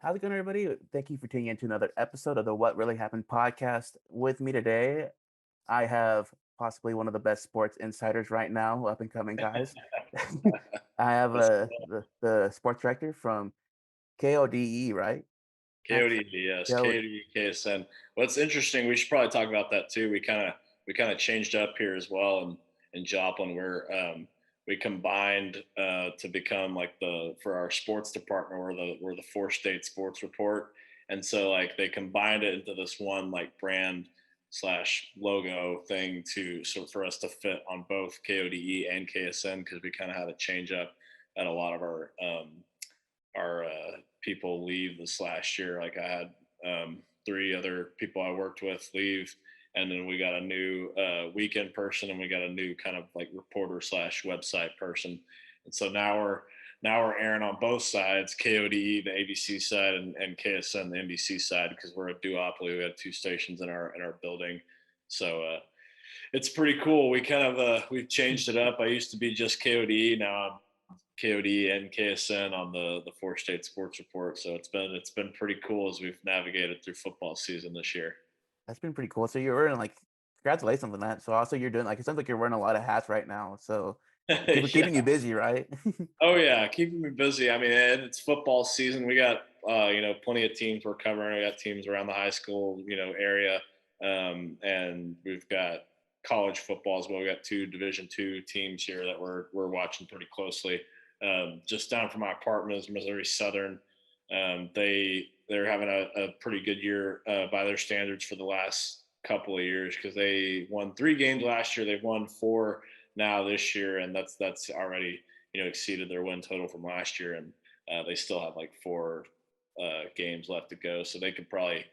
How's it going, everybody? Thank you for tuning in to another episode of the What Really Happened podcast. With me today, I have possibly one of the best sports insiders right now, up and coming guys. I have That's the sports director from KODE, right? Max? KOD, yes, Yo, KOD, KSN. What's interesting, we should probably talk about that too. We kind of changed up here as well in Joplin, where we combined to become like the for our sports department, we're the four state sports report, and so like they combined it into this one like brand slash logo thing to so for us to fit on both KODE and KSN because we kind of had to change up at a lot of our people leave this last year. Like I had three other people I worked with leave, and then we got a new weekend person, and we got a new kind of like reporter slash website person. And so now we're airing on both sides, KODE the ABC side and KSN the NBC side because we're a duopoly. We have two stations in our building, so it's pretty cool. We kind of we've changed it up. I used to be just KODE. Now I'm KOD and KSN on the four state sports report. So it's been pretty cool as we've navigated through football season this year. that's been pretty cool. So you're wearing congratulations on that. So also you're doing it sounds like you're wearing a lot of hats right now. So keeping you Yeah. busy, right? Oh yeah, keeping me busy. I mean, and it's football season. We got plenty of teams we're covering. We got teams around the high school area, and we've got college football as well. We got two Division II teams here that we're watching pretty closely. Just down from my apartment is Missouri Southern. They're having a pretty good year by their standards for the last couple of years because they won 3 games last year. They've won four now this year, and that's already exceeded their win total from last year, and they still have like four games left to go, so they could probably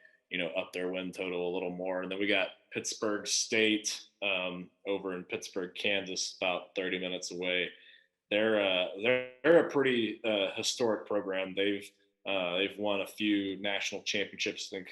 up their win total a little more. And then we got Pittsburgh State over in Pittsburgh, Kansas, about 30 minutes away. They're a pretty historic program. They've won a few national championships. I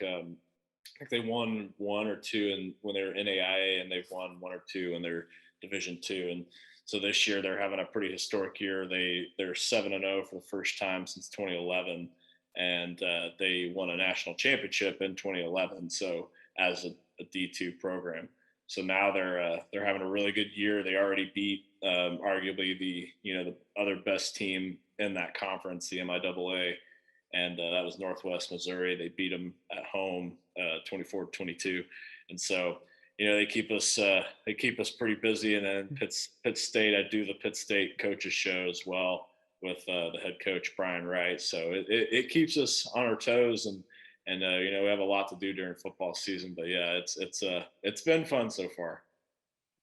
think they won one or two when they were NAIA, and they've won one or two in their Division II. And so this year they're having a pretty historic year. They're 7-0 for the first time since 2011, and they won a national championship in 2011. So as a D2 program, so now they're having a really good year. They already beat arguably the other best team in that conference, the MIAA, and that was Northwest Missouri. They beat them at home 24-22, and so they keep us pretty busy. And then Pitt State, I do the Pitt State coaches show as well with the head coach Brian Wright. So it keeps us on our toes, and we have a lot to do during football season. But yeah, it's been fun so far.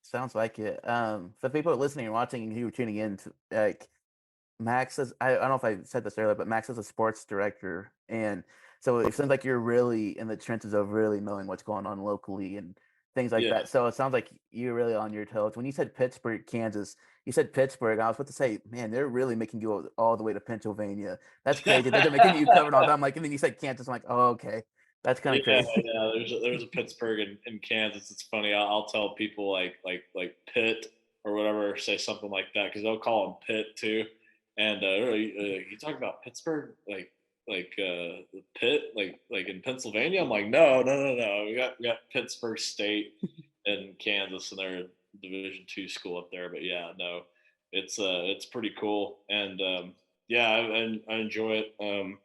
Sounds like it. For people listening and watching and who are tuning in, Max is I don't know if I said this earlier, but Max is a sports director, and so it seems like you're really in the trenches of really knowing what's going on locally and things like Yeah, that. So it sounds like you're really on your toes. When you said Pittsburgh, Kansas, you said Pittsburgh. I was about to say, man, they're really making you all the way to Pennsylvania. That's crazy. They're making you covered all that. I'm like, and then you said Kansas. I'm like, oh, okay, that's kind yeah, of crazy. yeah. There's a Pittsburgh in Kansas. It's funny. I'll tell people like Pitt or whatever, say something like that because they'll call them Pitt too. And you talk about Pittsburgh like Pitt like in Pennsylvania. I'm like no. We got Pittsburgh State in Kansas, and they're a Division II school up there. But yeah, no, it's pretty cool, and yeah, I enjoy it.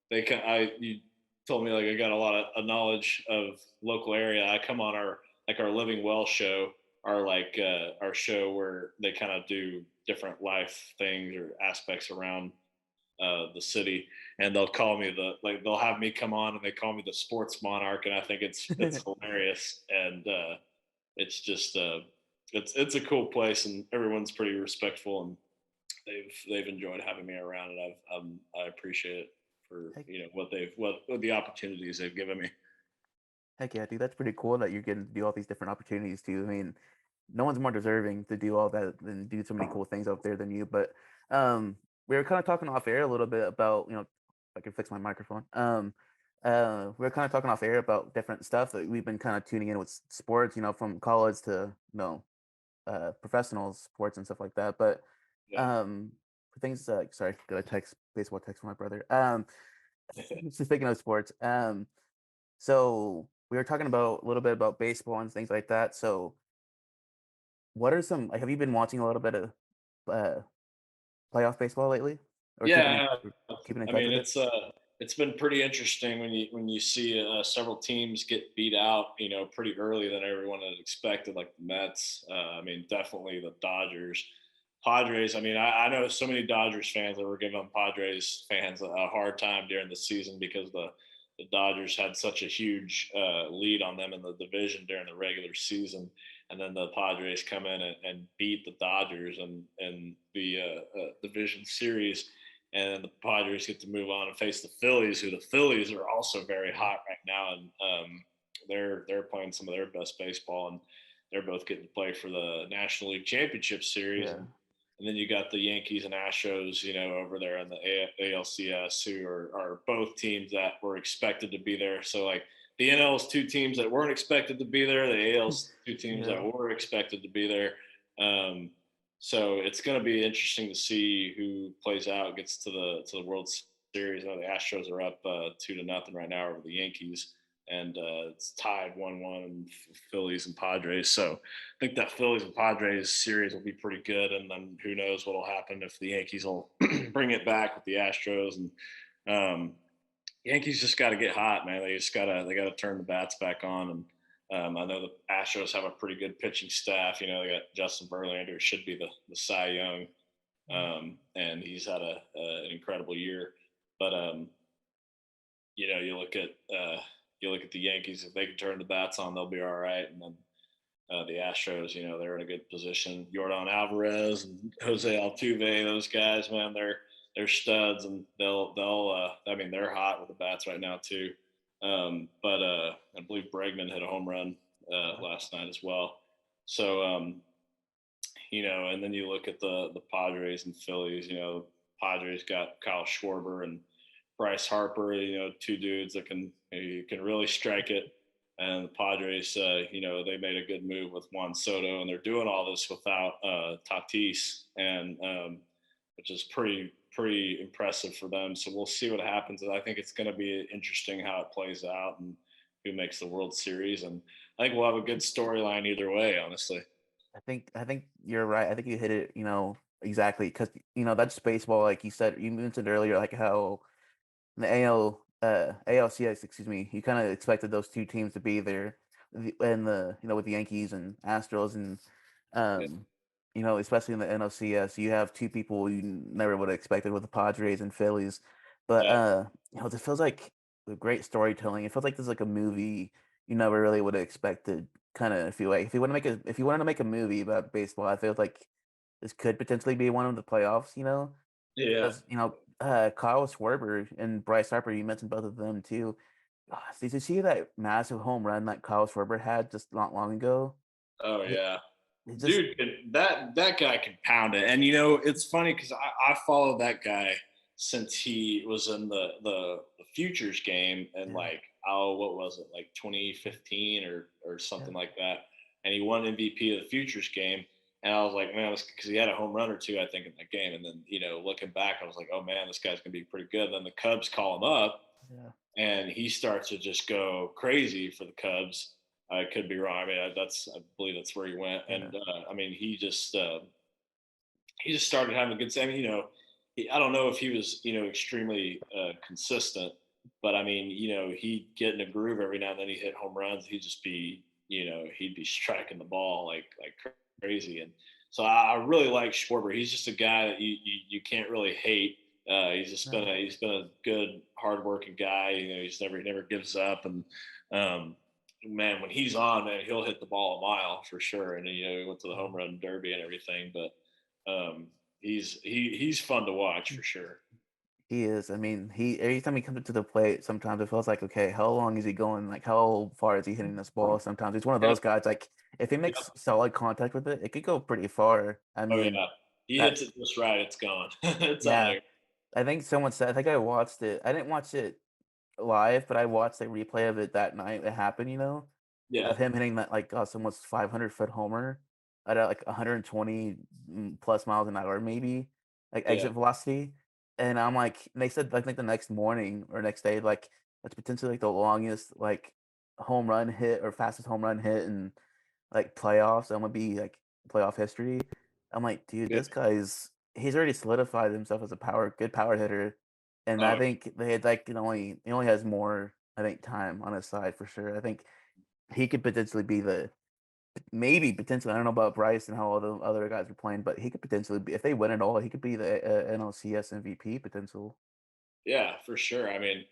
They can I you told me like I got a lot of knowledge of local area. I come on our Living Well show, our show where they kind of do different life things or aspects around the city, and they'll have me come on, and they call me the sports monarch, and I think it's hilarious, and it's just it's a cool place, and everyone's pretty respectful, and they've enjoyed having me around, and I appreciate it for Heck, what the opportunities they've given me. heck yeah, dude, that's pretty cool that you're getting to do all these different opportunities too. I mean, no one's more deserving to do all that and do so many cool things out there than you. But we were kind of talking off air a little bit about, if I can fix my microphone. We were kind of talking off air about different stuff that we've been kind of tuning in with sports, from college to professional sports and stuff like that. But Yeah. for things like, sorry, got a baseball text from my brother. Speaking of sports, so we were talking about a little bit about baseball and things like that. So, what are some like? Have you been watching a little bit of uh, playoff baseball lately, or Yeah, keeping in I touch mean with it? it's been pretty interesting when you see several teams get beat out, pretty early than everyone had expected, like the Mets. I mean, definitely the Dodgers, Padres. I mean, I know so many Dodgers fans that were giving Padres fans a hard time during the season because the Dodgers had such a huge lead on them in the division during the regular season, and then the Padres come in and beat the Dodgers in the division series, and the Padres get to move on and face the Phillies, who the Phillies are also very Yeah, hot right now, and they're playing some of their best baseball, and they're both getting to play for the National League Championship Series, yeah, and then you got the Yankees and Astros, over there in the ALCS, who are both teams that were expected to be there. So like the NL's two teams that weren't expected to be there, the AL's two teams that yeah. were expected to be there. Um, so it's going to be interesting to see who plays out, gets to the World Series. I know the Astros are up 2-0 right now over the Yankees, and it's tied 1-1 Phillies and Padres. So I think that Phillies and Padres series will be pretty good, and then who knows what will happen if the Yankees will bring it back with the Astros. And um, Yankees just got to get hot, man. They got to turn the bats back on. And I know the Astros have a pretty good pitching staff. They got Justin Verlander, should be the Cy Young, and he's had an incredible year. But you know, you look at the Yankees. If they can turn the bats on, they'll be all right. And then the Astros, they're in a good position. Jordan Alvarez and Jose Altuve, those guys, man, they're studs, and they'll. I mean, they're hot with the bats right now too. But I believe Bregman hit a home run Yeah. last night as well. So and then you look at the Padres and Phillies. Padres got Kyle Schwarber and Bryce Harper. Two dudes that can really strike it. And the Padres, they made a good move with Juan Soto, and they're doing all this without Tatis, and which is pretty impressive for them. So we'll see what happens. And I think it's going to be interesting how it plays out and who makes the World Series. And I think we'll have a good storyline either way, honestly. I think you're right. I think you hit it, exactly because that's baseball. Like you said, you mentioned earlier, like how in the ALCS, excuse me, you kind of expected those two teams to be there, and with the Yankees and Astros, and Yeah. um, especially in the NLCS, you have two people you never would have expected with the Padres and Phillies, but Yeah. it feels like with great storytelling. It feels like there's like a movie you never really would have expected. Kind of, if you wanted to make a movie about baseball, I feel like this could potentially be one of the playoffs. Yeah. Because, Kyle Schwarber and Bryce Harper, you mentioned both of them too. Did you see that massive home run that Kyle Schwarber had just not long ago? Oh It, yeah. it just Dude, that guy can pound it. And it's funny because I followed that guy since he was in the futures game, and yeah, like, oh, what was it, like 2015 or yeah, something like that, and he won MVP of the futures game. And I was like, man, because he had a home run or two, I think, in that game. And then looking back, I was like, oh man, this guy's gonna be pretty good. And then the Cubs call him up, yeah, and he starts to just go crazy for the Cubs. I could be wrong. I mean, I believe that's where he went, yeah, and I mean, he just started having a good. I mean, I don't know if he was extremely consistent, but I mean, he'd get in a groove every now and then. He hit home runs. He'd just be he'd be striking the ball like crazy, and so I really like Schwarber. He's just a guy that you can't really hate. no, He's been a good, hardworking guy. He never gives up, and um, man, when he's on, man, he'll hit the ball a mile for sure. And he went to the home yeah. run derby and everything, but he's fun to watch for sure. He is. I mean, he every time he comes up to the plate, sometimes it feels like, okay, how long is he going? Like, how far is he hitting this ball? Sometimes he's one of Yep, those guys. Like, if he yep. makes solid contact with it, it could go pretty far. I Oh mean, yeah, he hits that it just right. It's gone. It's out of yeah. here. I think someone said. I think I watched it. I didn't watch it live, but I watched a replay of it that night it happened, Yeah, of him hitting that like almost 500-foot homer at like 120 plus miles an hour, maybe like yeah, exit velocity. And I'm like, and they said, I think the next morning or next day, like that's potentially like the longest like home run hit or fastest home run hit in like playoffs. I'm gonna be like playoff history. I'm like, dude, Yeah. this guy's he's already solidified himself as a good power hitter. And I Oh, think they had like he only has more, I think, time on his side for sure. I think he could potentially be the maybe potentially. I don't know about Bryce and how all the other guys are playing, but he could potentially be if they win it all. He could be the NLCS MVP potential. yeah, for sure. I mean,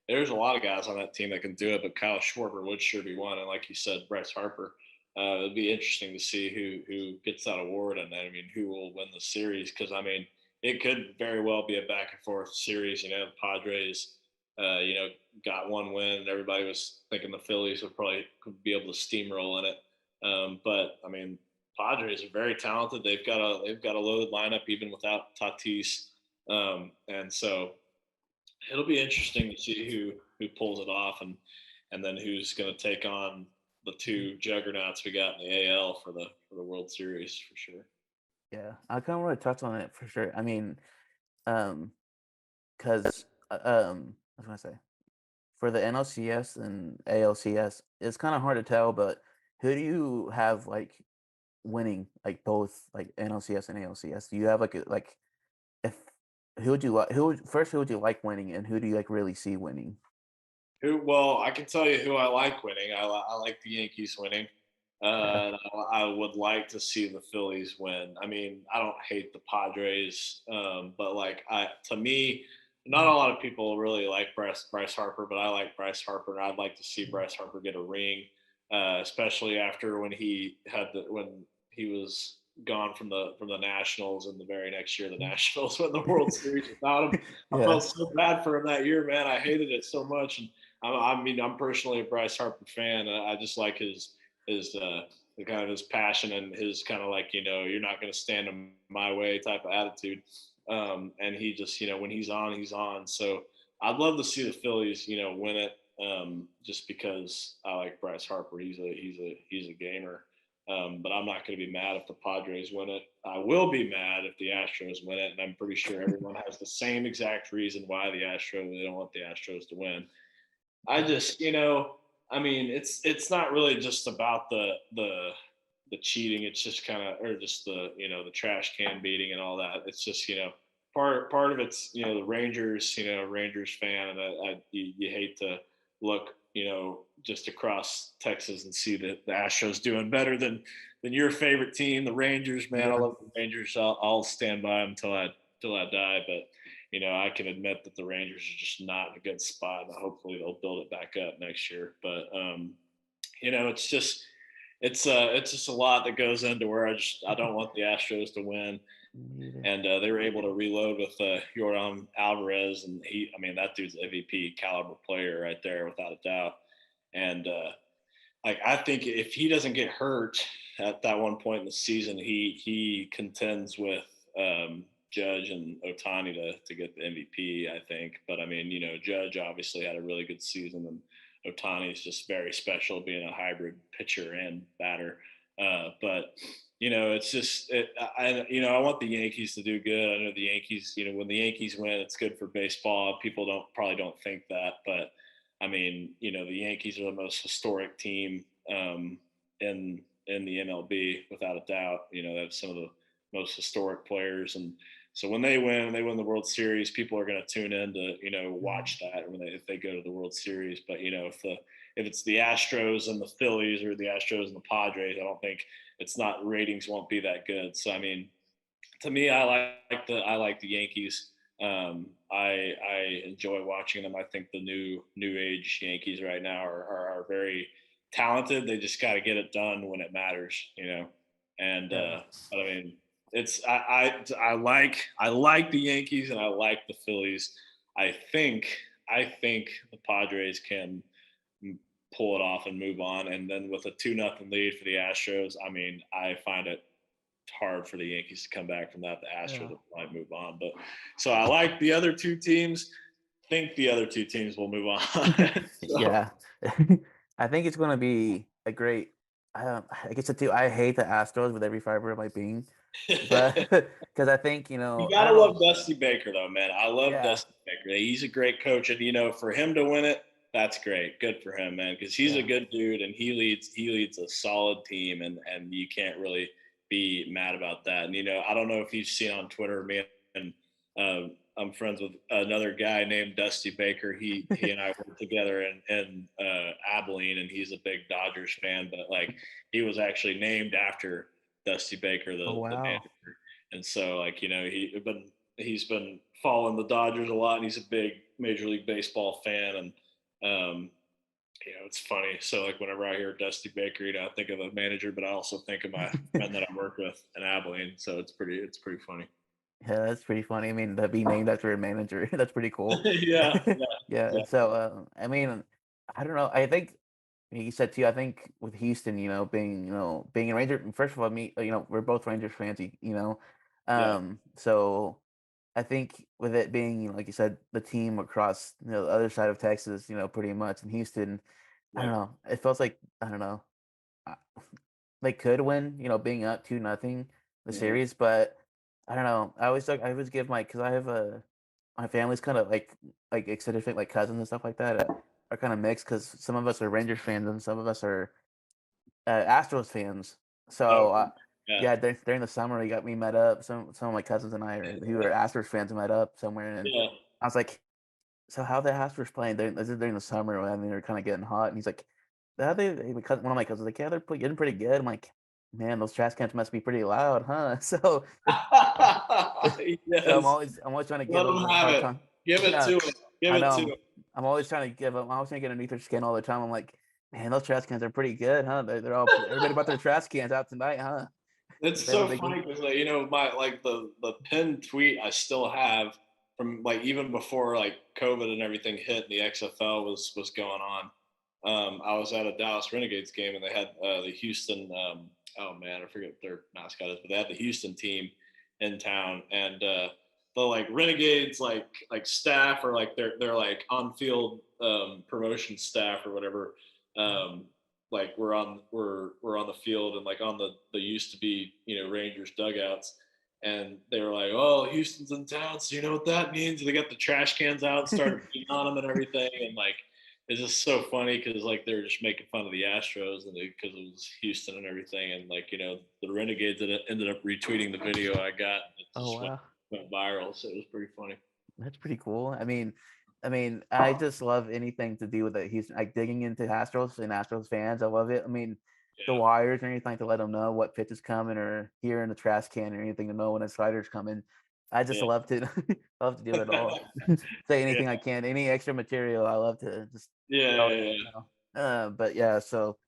there's a lot of guys on that team that can do it, but Kyle Schwarber would sure be one. And like you said, Bryce Harper. It'd be interesting to see who gets that award, and then I mean, who will win the series? Because I mean, it could very well be a back and forth series. You know, the Padres, got one win, and everybody was thinking the Phillies would probably could be able to steamroll in it. But I mean, Padres are very talented. They've got a loaded lineup even without Tatis, and so it'll be interesting to see who pulls it off, and then who's going to take on the two juggernauts we got in the AL for the World Series for sure. Yeah, I kind of want to touch on it for sure. I mean, um, because I was gonna say for the NLCS and ALCS, it's kind of hard to tell, but who do you have like winning like both like NLCS and ALCS? Do you have like if who would you like who would you like winning and who do you like really see winning? Who? Well, I can tell you who I like winning. I like the Yankees winning. Yeah. I would like to see the Phillies win. I mean, I don't hate the Padres, but like to me, not a lot of people really like Bryce Harper, but I like Bryce Harper, and I'd like to see Bryce Harper get a ring, especially after when he was gone from the Nationals, and the very next year the Nationals won the World Series without him. I Yeah. felt so bad for him that year, man. I hated it so much, and I mean, I'm personally a Bryce Harper fan. I just like his the kind of his passion and his kind of like you're not going to stand in my way type of attitude. And he just when he's on, he's on. So I'd love to see the Phillies win it. Just because I like Bryce Harper. He's a gamer. But I'm not going to be mad if the Padres win it. I will be mad if the Astros win it, and I'm pretty sure everyone has the same exact reason why they don't want the Astros to win. I Yeah. just, I mean, it's not really just about the cheating. It's just kind of, or just the trash can beating and all that. It's just part of it's the Rangers, Rangers fan, and you hate to look just across Texas and see the Astros doing better than your favorite team, the Rangers. Man, I Yeah. love the Rangers. I'll stand by them till I die, but I can admit that the Rangers are just not in a good spot. And hopefully, they'll build it back up next year. But it's just a lot that goes into where I don't want the Astros to win. Me neither. And they were able to reload with Yordan Alvarez, and I mean, that dude's MVP caliber player right there, without a doubt. And like I think if he doesn't get hurt at that one point in the season, he contends with Judge and Otani to get the MVP. I think, but I mean, Judge obviously had a really good season, and Otani is just very special, being a hybrid pitcher and batter. But it's just I want the Yankees to do good. I know the Yankees. When the Yankees win, it's good for baseball. People probably don't think that, but I mean, the Yankees are the most historic team in the MLB without a doubt. They have some of the most historic players, and so when they win the World Series, people are going to tune in to Mhm. watch that if they go to the World Series. But if it's the Astros and the Phillies, or the Astros and the Padres, I don't think it's not ratings won't be that good. So I mean, to me, I like the Yankees. I enjoy watching them. I think the new age Yankees right now are very talented. They just got to get it done when it matters. And Yeah. but I mean, I like the Yankees, and I like the Phillies. I think the Padres can pull it off and move on. And then with a 2-0 lead for the Astros, I mean, I find it hard for the Yankees to come back from that. The Yeah. Astros might move on, but so I like the other two teams. Think the other two teams will move on. So Yeah. I think it's gonna be a great I guess it too. I hate the Astros with every fiber of my being, but because I think You I gotta don't love know. Dusty Baker, though, man. I love Yeah, Dusty Baker. He's a great coach, and for him to win it, that's great. Good for him, man, because he's a yeah. good dude, and he leads a solid team, and you can't really be mad about that. And I don't know if you've seen on Twitter, me and I'm friends with another guy named Dusty Baker. He and I worked together in Abilene, and he's a big Dodgers fan, but like he was actually named after Dusty Baker, Oh the wow. manager. And so, like, he's been following the Dodgers a lot, and he's a big Major League Baseball fan. And it's funny. So, like, whenever I hear Dusty Baker, I think of a manager, but I also think of my friend that I work with in Abilene. So it's pretty funny. Yeah, that's pretty funny. I mean, to be named after a manager, that's pretty cool. Yeah, yeah, Yeah. yeah, So, I mean, I don't know. I think you said too. I think with Houston, being being a Ranger. First of all, me, we're both Rangers fans. yeah, So I think with it being, like you said, the team across the other side of Texas, pretty much in Houston. I yeah. don't know. It feels like I don't know. uh, They could win, being up 2-0 the Hmm. series, but I don't know. I always give because I have my family's kind of like extended like cousins and stuff like that are kind of mixed because some of us are Rangers fans and some of us are Astros fans. So Okay. Yeah, yeah, during the summer, he got me met up. Some of my cousins and I who are Astros fans met up somewhere, and yeah. I was like, "So how the Astros playing this is during the summer when they're kind of getting hot?" And he's like, "How because one of my cousins was like, yeah, they're getting pretty good." I'm like, "Man, those trash cans must be pretty loud, huh?" So Yes. I'm always trying to give Let them him a have hard it. time. Give it Yeah, to him. Give I it know. to him. I'm always trying to give them. I always trying to get underneath their skin all the time. I'm like, man, those trash cans are pretty good, huh? They're all everybody bought their trash cans out tonight, huh? It's They have a so big funny because my like the pinned tweet I still have from like even before like COVID and everything hit and the XFL was going on. I was at a Dallas Renegades game and they had the Houston. Oh man, I forget what their mascot is, but they had the Houston team in town, and the like Renegades like staff or like they're like on field promotion staff or whatever. Um, like we're on the field and like on the used to be Rangers dugouts, and they were like, "Oh, Houston's in town, so you know what that means." And they got the trash cans out and started beating on them and everything, and like it's just so funny because like they're just making fun of the Astros and because it was Houston and everything, and like the Renegades that ended up retweeting the video I got, and it Oh just wow. went viral, so it was pretty funny. That's pretty cool. I mean, I just love anything to do with it. He's like digging into Astros and Astros fans. I love it. I mean, the Yeah, wires or anything to let them know what pitch is coming or here in the trash can or anything to know when a slider's coming. I just yeah, love to love to do it all. Say yeah, anything I can, any extra material. I love to just yeah, throw it yeah, in. yeah. But yeah, so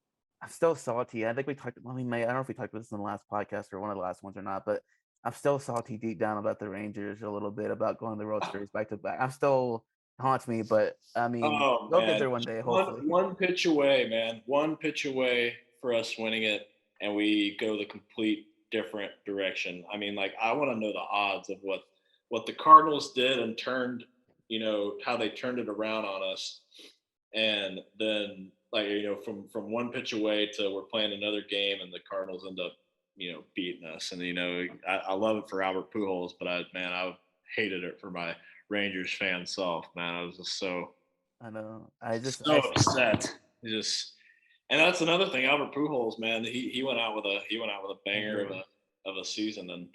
I'm still salty. I think we talked. Well, I don't know if we talked about this in the last podcast or one of the last ones or not, but I'm still salty deep down about the Rangers a little bit about going to the World Series back to back. I'm still haunts me, but I mean, Oh we'll get man, there one just day, one hopefully. one pitch away, man. One pitch away for us winning it, and we go the complete different direction. I mean, like I want to know the odds of what the Cardinals did and turned, how they turned it around on us, and then like from one pitch away to we're playing another game, and the Cardinals end up beating us. And I love it for Albert Pujols, but I hated it for my Rangers fan self. Man, I was just I know. I just, so upset. Just and that's another thing. Albert Pujols, man, he went out with a banger of yeah, a season, and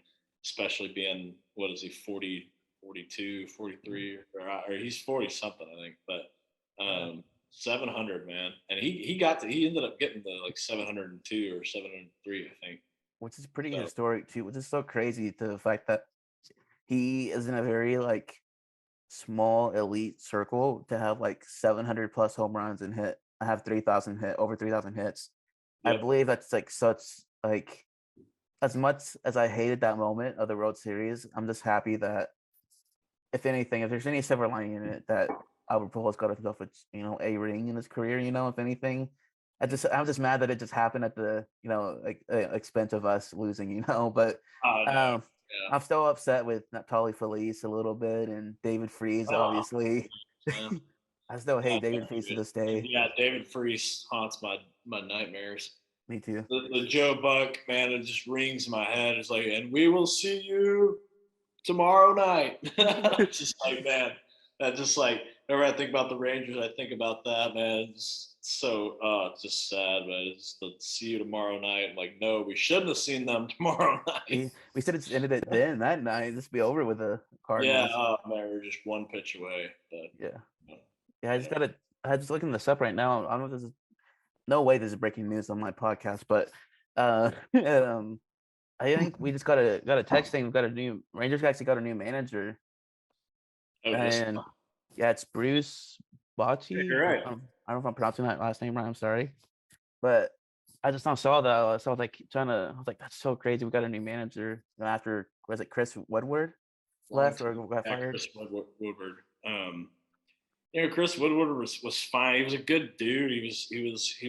especially being what is he 40, 42, yeah, 43, or he's 40 something I think, but yeah. 700 man, and he ended up getting the like 702 or 703 I think. Which is pretty So historic too. Which is so crazy to the fact that he is in a very like small elite circle to have like 700 plus home runs and hit. I have 3,000 hit over 3,000 hits. I yep. believe that's like such like as much as I hated that moment of the World Series, I'm just happy that if anything, if there's any silver lining in it, that Albert Pujols got himself a ring in his career. If anything, I'm just mad that it just happened at the like expense of us losing. But I know. um, Yeah. I'm still upset with Natali Felice a little bit and David Freese, Oh obviously. man. I still Yeah, hate David Freese to this day. yeah, David Freese haunts my nightmares. Me too. The Joe Buck, man, it just rings in my head. It's like, and we will see you tomorrow night. Just like, man, that just like, whenever I think about the Rangers, I think about that, man. It's so, it's just sad, man. It's the see you tomorrow night. I'm like, no, we shouldn't have seen them tomorrow night. We said it's ended it then that night. Just be over with the Yeah, Cardinals. oh man, we're just one pitch away. Yeah. Uh, Yeah, I just yeah, gotta. I just looking this up right now. I don't know if this is no way this is breaking news on my podcast, but um, I think we just got a text saying we got a new Rangers actually got a new manager, oh, just and yeah, it's Bruce Bochy. you're right. I don't know if I'm pronouncing that last name right. I'm sorry, but I just now saw that, so I was like trying to. I was like, that's so crazy. We got a new manager after was it Chris Woodward Long left or time. got Yeah, fired? Chris Woodward. Chris Woodward was fine. He was a good dude. He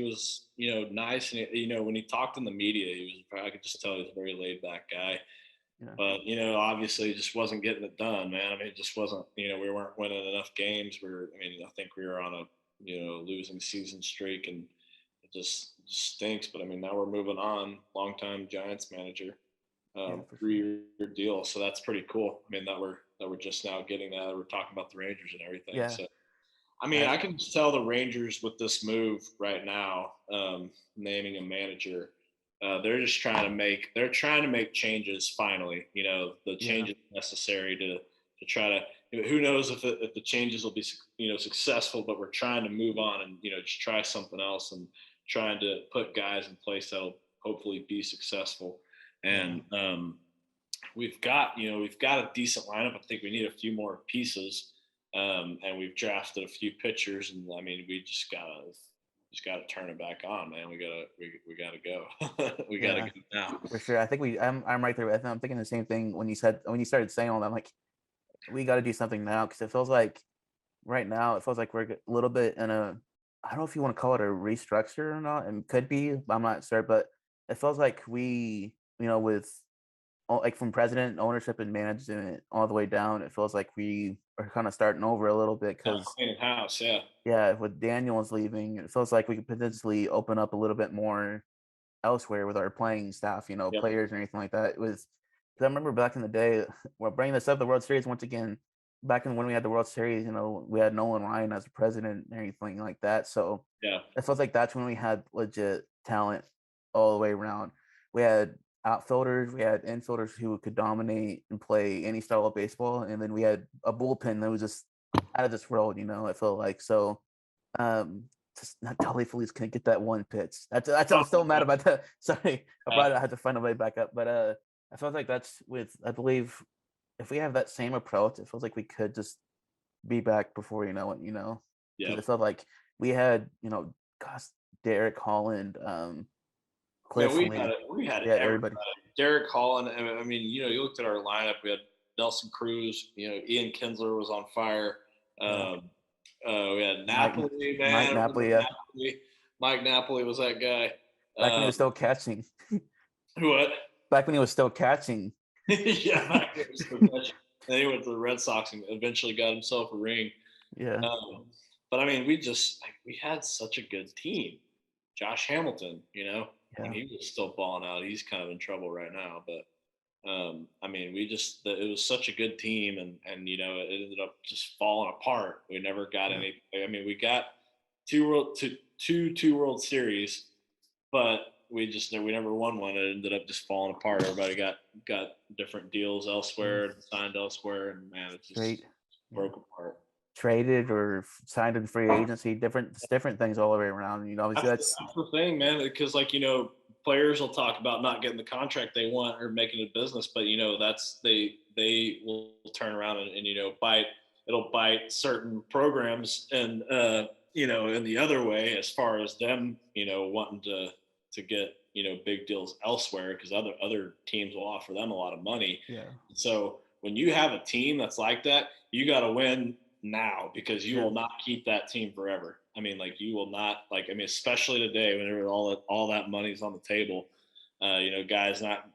was nice, and when he talked in the media, I could just tell he was a very laid back guy. Yeah, But obviously, he just wasn't getting it done, man. I mean, it just wasn't. We weren't winning enough games. I think we were on a losing season streak, and it just stinks. But I mean, now we're moving on. Longtime Giants manager, yeah, for sure. 3-year deal. So that's pretty cool. I mean, that we're just now getting that. We're talking about the Rangers and everything. Yeah, So I mean, yeah, I can just tell the Rangers with this move right now, naming a manager, they're trying to make changes finally. The yeah, changes necessary to try to. Who knows if the changes will be successful, but we're trying to move on and just try something else and trying to put guys in place that'll hopefully be successful. yeah. And we've got a decent lineup. I think we need a few more pieces, and we've drafted a few pitchers. And I mean, we just gotta turn it back on, man. We gotta go. We gotta Yeah, go now. for sure. I think I'm right there with him. I'm thinking the same thing when you started saying all that. I'm like, we got to do something now because it feels like right now it feels like we're a little bit in a. I don't know if you want to call it a restructure or not. It could be. I'm not sure, but it feels like we, with like from president, ownership, and management all the way down, it feels like we are kind of starting over a little bit because Cleaning house, yeah. yeah, with Daniels leaving, it feels like we could potentially open up a little bit more elsewhere with our playing staff, Yep. players or anything like that. It was because I remember back in the day, we're bringing this up, the World Series once again. Back in when we had the World Series, we had Nolan Ryan as the president and everything like that. So Yeah. it feels like that's when we had legit talent all the way around. We had outfielders, we had infielders who could dominate and play any style of baseball, and then we had a bullpen that was just out of this world. I feel like so. Um, just not Dolly Feliz couldn't get that one pitch. That's I'm Oh, still mad about that. Sorry, I yeah. brought it. I had to find a way back up, but I felt like that's with I believe if we have that same approach, it feels like we could just be back before you know it. Because Yep. it felt like we had gosh, Derek Holland, Man, Cliff we had Lee, it. We had yeah, everybody. everybody, Derek Holland. I mean, you looked at our lineup. We had Nelson Cruz. Ian Kinsler was on fire. yeah, We had Mike Napoli, Mike man. Napoli, yeah, Napoli. Mike Napoli was that guy. back when he Um, was still catching, what? back when he was still catching, Yeah, back then it was so much. Then he went to the Red Sox and eventually got himself a ring. yeah, Um, but I mean, we had such a good team. Josh Hamilton, when yeah, he was still balling out, he's kind of in trouble right now. But I mean, it was such a good team, and it ended up just falling apart. We never got yeah, any. I mean, we got two World Series, but we never won one. It ended up just falling apart. Everybody got different deals yeah, elsewhere, signed elsewhere, and man, it just straight, yeah. broke apart. Traded or signed in free agency, different things all the way around. Obviously That's the, that's that's the thing, man. Because players will talk about not getting the contract they want or making a business, but that's they will turn around and bite. It'll bite certain programs and in the other way as far as them wanting to get big deals elsewhere because other teams will offer them a lot of money. yeah, So when you have a team that's like that, you got to win now because you yeah, will not keep that team forever. I mean, like you will not especially today whenever all that money's on the table. Guys not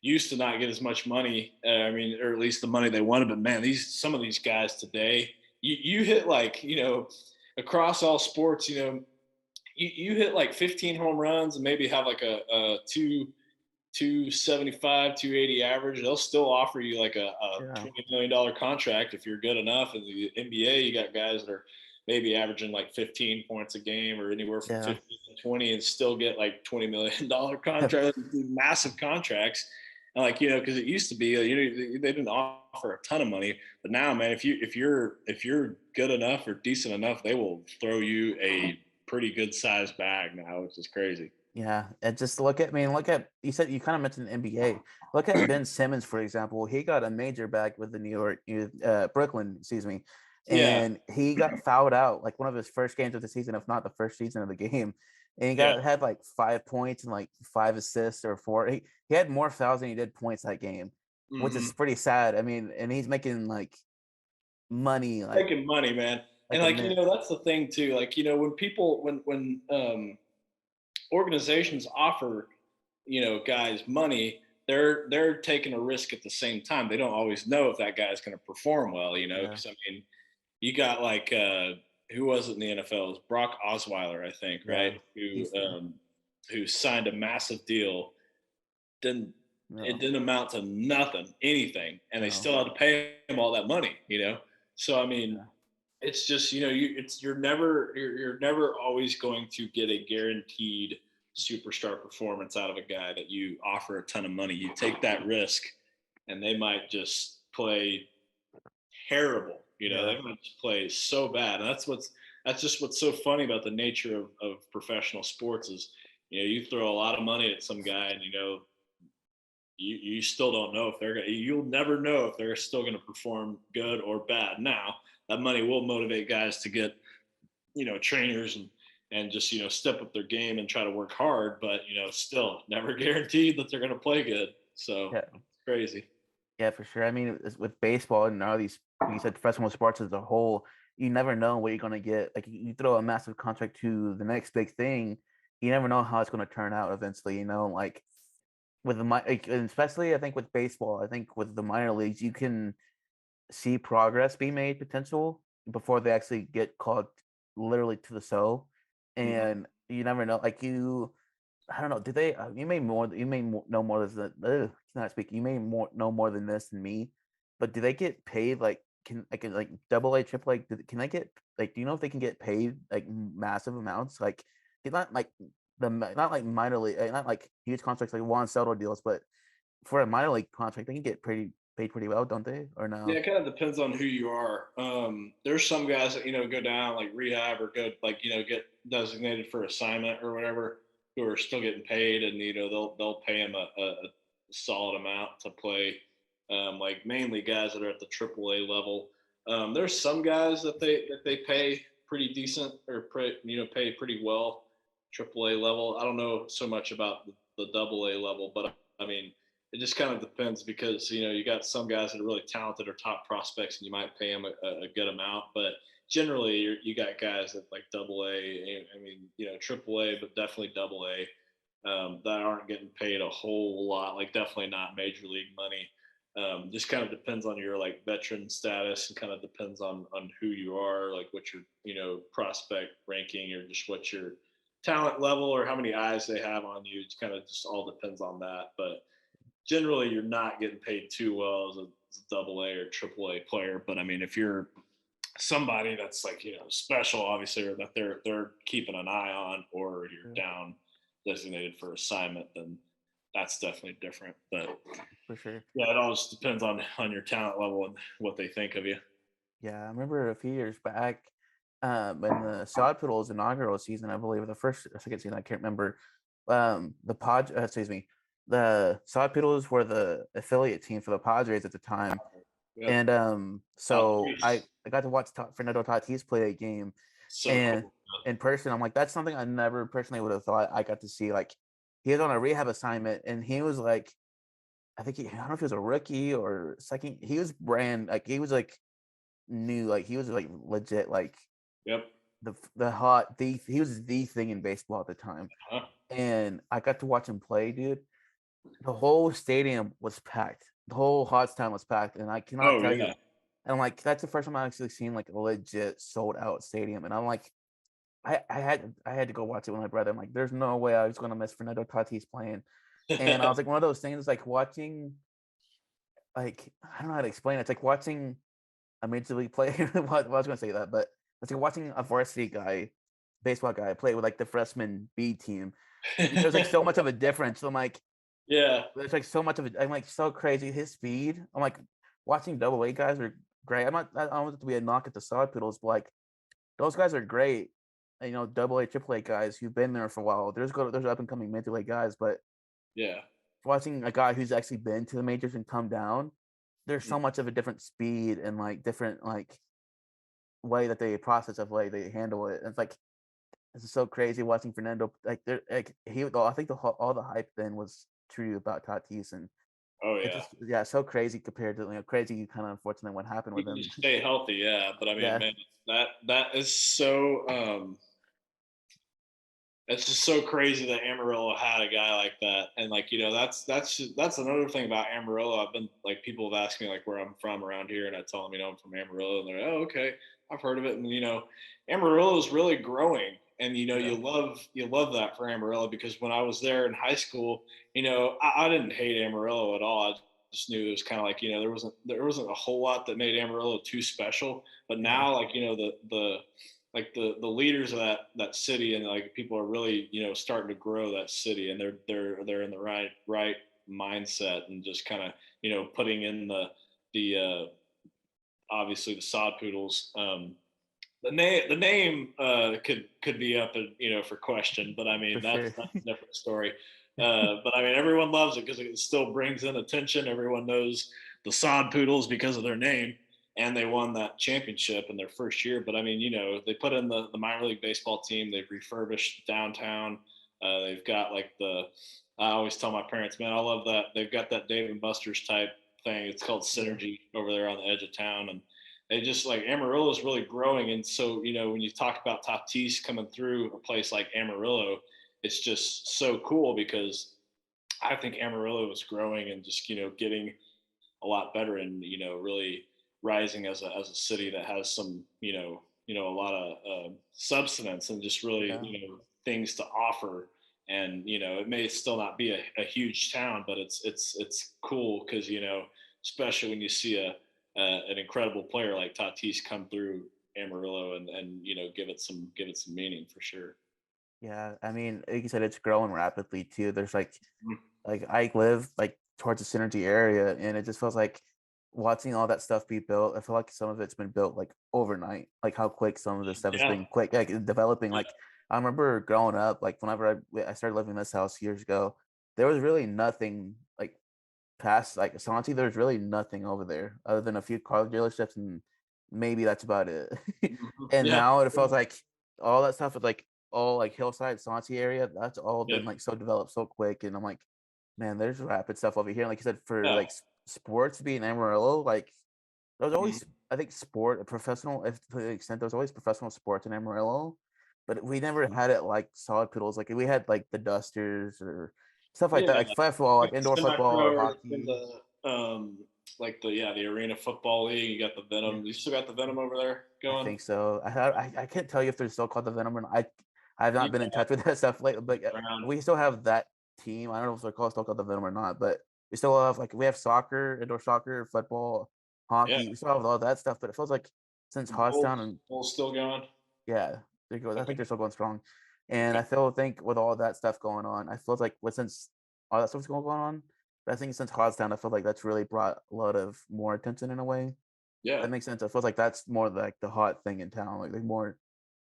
used to not get as much money. I mean, or at least the money they wanted. But man, some of these guys today, you hit across all sports, you hit like 15 home runs and maybe have like a 275, 280 average, they'll still offer you like a Yeah. $20 million contract if you're good enough. In the NBA, you got guys that are maybe averaging like 15 points a game or anywhere from Yeah. 15 to 20 and still get like $20 million contracts, massive contracts. And like, because it used to be, they didn't offer a ton of money, but now, man, if you're good enough or decent enough, they will throw you a pretty good sized bag now, which is crazy. Yeah, and just look at, I mean, look at, you said you kind of mentioned the NBA. Look at Ben Simmons, for example. He got a major bag with the Brooklyn, excuse me, Yeah, and he got fouled out like one of his first games of the season, if not the first season of the game. And he yeah. got had like 5 points and like 5 assists or four. He had more fouls than he did points that game, which is Hmm. pretty sad. I mean, and he's making like money Making money, man. And like a like, mint. that's the thing too. Like, when people when organizations offer, guys money, they're taking a risk at the same time. They don't always know if that guy's going to perform well, Yeah, because I mean, you got like who was it in the NFL? It was Brock Osweiler, I think, right? yeah. Who He's who signed a massive deal, didn't it no, didn't amount to nothing, anything, and they no. still had to pay him all that money. So I mean, Yeah, it's just you're never always going to get a guaranteed superstar performance out of a guy that you offer a ton of money. You take that risk, and they might just play terrible. yeah, They might just play so bad, and that's just what's so funny about the nature of professional sports is you throw a lot of money at some guy, and you still don't know if you'll never know if they're still going to perform good or bad. Now that money will motivate guys to get trainers and just step up their game and try to work hard, but still never guaranteed that they're going to play good. So yeah. it's crazy. Yeah, for sure. I mean, with baseball and all these, like you said, professional sports as a whole, you never know what you're going to get. Like you throw a massive contract to the next big thing, you never know how it's going to turn out eventually. Like with like, and especially I think with baseball, I think with the minor leagues, you can see progress being made potential before they actually get called literally to the cell, Mhm. and you never know. Like I don't know. Do they? You may more. You may know more than. Cannot speak. You may know more than this than me. But do they get paid? Like, like double A, triple A? Can they get like? Do you know if they can get paid like massive amounts? Like, it's not like not like minor league, not like huge contracts like Juan Soto deals, but for a minor league contract, they can get pretty paid pretty well, don't they? Or Yeah, no? it kind of depends on who you are. There's some guys that go down like rehab or go like get designated for assignment or whatever, who are still getting paid, and they'll pay them a solid amount to play. Like mainly guys that are at the AAA level. There's some guys that they pay pretty decent or pay pretty well, AAA level. I don't know so much about the AA level, but I mean it just kind of depends because you got some guys that are really talented or top prospects, and you might pay them a good amount. But generally, you got guys that like double A. I mean, triple A, but definitely double A, that aren't getting paid a whole lot. Like definitely not major league money. Just kind of depends on your like veteran status, and kind of depends on who you are, like what your prospect ranking, or just what your talent level or how many eyes they have on you. It kind of just all depends on that. But generally you're not getting paid too well as a double A or triple A player. But I mean, if you're somebody that's like special, obviously, or that they're keeping an eye on, or you're Yeah, down designated for assignment, then that's definitely different. But for sure. yeah, it all just depends on your talent level and what they think of you. Yeah, I remember a few years back, in the Sod Poodle's inaugural season, I believe, or the first or second season, I can't remember. Excuse me, the Sod Poodles were the affiliate team for the Padres at the time, Yep. and so I Patrice, I got to watch Fernando Tatis play a game, so and cool. in person, I'm like, that's something I never personally would have thought I got to see. Like, he was on a rehab assignment, and he was like, I don't know if he was a rookie or second. He was brand like he was like new, like he was like legit, like Yep. the hot the he was the thing in baseball at the time. Huh? And I got to watch him play, dude. The whole stadium was packed. The whole Town was packed, and I cannot Oh tell you. yeah. And I'm like, that's the first time I've actually seen like a legit sold out stadium, and I'm like, I had to go watch it with my brother. I'm like, there's no way I was gonna miss Fernando Tatis playing. And I was like, one of those things like watching like I don't know how to explain it. It's like watching a major league player. I was gonna say that, but it's like watching a varsity guy, baseball guy, play with like the freshman B team. There's like so much of a difference. So I'm like, Yeah, there's like so much of it. I'm like so crazy. His speed. I'm like watching double A guys are great. I don't want it to be a knock at the sod poodles, but like those guys are great. And, double A, triple A guys who've been there for a while. There's up and coming major league guys, but yeah. watching a guy who's actually been to the majors and come down, there's Mm. so much of a different speed and like different like way that they process of way they handle it. And it's like it's so crazy watching Fernando like they're like I think all the hype then was true about Tatis and Oh it yeah. just so crazy compared to crazy kind of unfortunate what happened with Even to him. stay healthy, yeah. But I mean, Yeah, man, that is so it's just so crazy that Amarillo had a guy like that, and like that's another thing about Amarillo. I've been like people have asked me like where I'm from around here, and I tell them I'm from Amarillo, and they're like, oh okay, I've heard of it, and Amarillo is really growing, and yeah, you love that for Amarillo because when I was there in high school, I didn't hate Amarillo at all. I just knew it was kind of like there wasn't a whole lot that made Amarillo too special, but yeah, now like the leaders of that city and like people are really starting to grow that city and they're in the right mindset and just kind of putting in the obviously the sod poodles. The name could be up for question, but I for mean sure. that's a different story. But I mean everyone loves it because it still brings in attention. Everyone knows the sod poodles because of their name, and they won that championship in their first year. But I mean they put in the minor league baseball team. They've refurbished downtown. They've got like I always tell my parents, man, I love that they've got that Dave and Buster's type thing. It's called Yeah, Synergy over there on the edge of town, and they just like Amarillo is really growing. And so, when you talk about Tatis coming through a place like Amarillo, it's just so cool because I think Amarillo is growing and just, getting a lot better and, really rising as a city that has some, a lot of substance and just really, yeah, things to offer. And, it may still not be a huge town, but it's cool because, especially when you see an incredible player like Tatis come through Amarillo and give it some meaning for sure. yeah. I mean, like you said, it's growing rapidly too. There's Mhm. like I live like towards the Synergy area, and it just feels like watching all that stuff be built. I feel like some of it's been built like overnight, like how quick some of this stuff has Yeah, been quick, like developing. Like I remember growing up, like whenever I started living in this house years ago, there was really nothing like past like Asante. There's really nothing over there other than a few car dealerships, and maybe that's about it. mhm. And Yeah, now it feels like all that stuff is like all like hillside Santi area. That's all yeah, been like so developed so quick, and I'm like, man, there's rapid stuff over here. And like you said, for yeah. like sports being Amarillo, like there's always Mhm. I think sport professional if to the extent there's always professional sports in Amarillo, but we never had it like solid poodles. Like we had like the Dusters or stuff like that, Yeah, like football, like like the indoor football semi-pro or or in hockey. like the arena football league. You got the Yeah. Venom. You still got the Venom over there I going think so. I can't tell you if they're still called the Venom or not. I have not been in yeah, touch with that stuff lately, but around. we still have that team. I don't know if they're still called the Venom or not, but we still have like we have soccer, indoor soccer, football, Yeah, hockey. We still have all that stuff, but it feels like since Hodgetown Bulls and Bulls still going. yeah, they go. I Okay, think they're still going strong, and okay. I still think with all that stuff going on, I feel like since all that stuff's going on, but I think since Hodgetown, I feel like that's really brought a lot of more attention in a way. Yeah. That makes sense. I feel like that's more like the hot thing in town, like more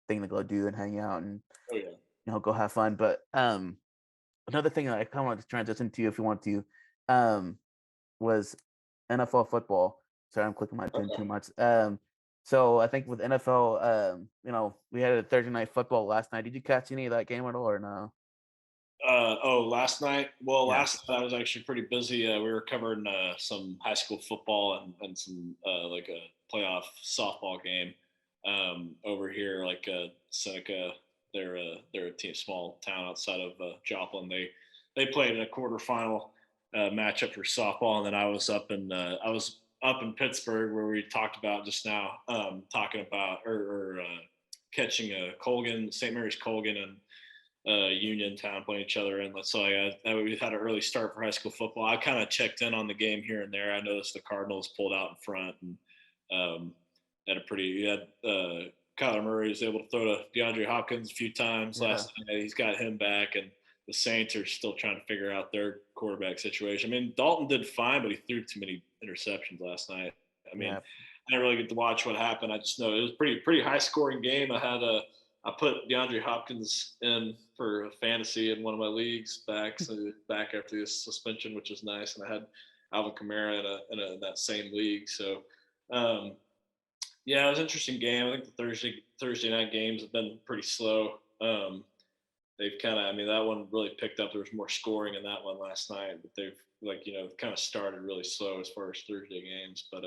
thing to go do and hang out and Oh yeah. go have fun. But another thing that I kind of want to transition to, if you want to, um, was NFL football. Sorry, I'm clicking my pen Okay. too much. So I think with NFL, we had a Thursday night football last night. Did you catch any of that game at all or no? Oh, last night. Well, Yeah. last night I was actually pretty busy. We were covering some high school football and some like a playoff softball game over here, like Seneca. They're a team, small town outside of Joplin. They played in a quarterfinal matchup for softball, and then I was up in Pittsburgh where we talked about just now, talking about or catching a Colgan, St. Mary's Colgan, and Uniontown playing each other. And so we had an early start for high school football. I kind of checked in on the game here and there. I noticed the Cardinals pulled out in front and um, had a pretty. He had Kyler Murray was able to throw to DeAndre Hopkins a few times Yeah. last night. He's got him back, and the Saints are still trying to figure out their quarterback situation. I mean, Dalton did fine, but he threw too many interceptions last night. I mean, Yeah. I didn't really get to watch what happened. I just know it was pretty high scoring game. I put DeAndre Hopkins in for a fantasy in one of my leagues back after this suspension, which is nice. And I had Alvin Kamara in that same league. So yeah, it was an interesting game. I think the Thursday night games have been pretty slow. They've kind of, I mean, that one really picked up. There was more scoring in that one last night, but they've kind of started really slow as far as Thursday games. But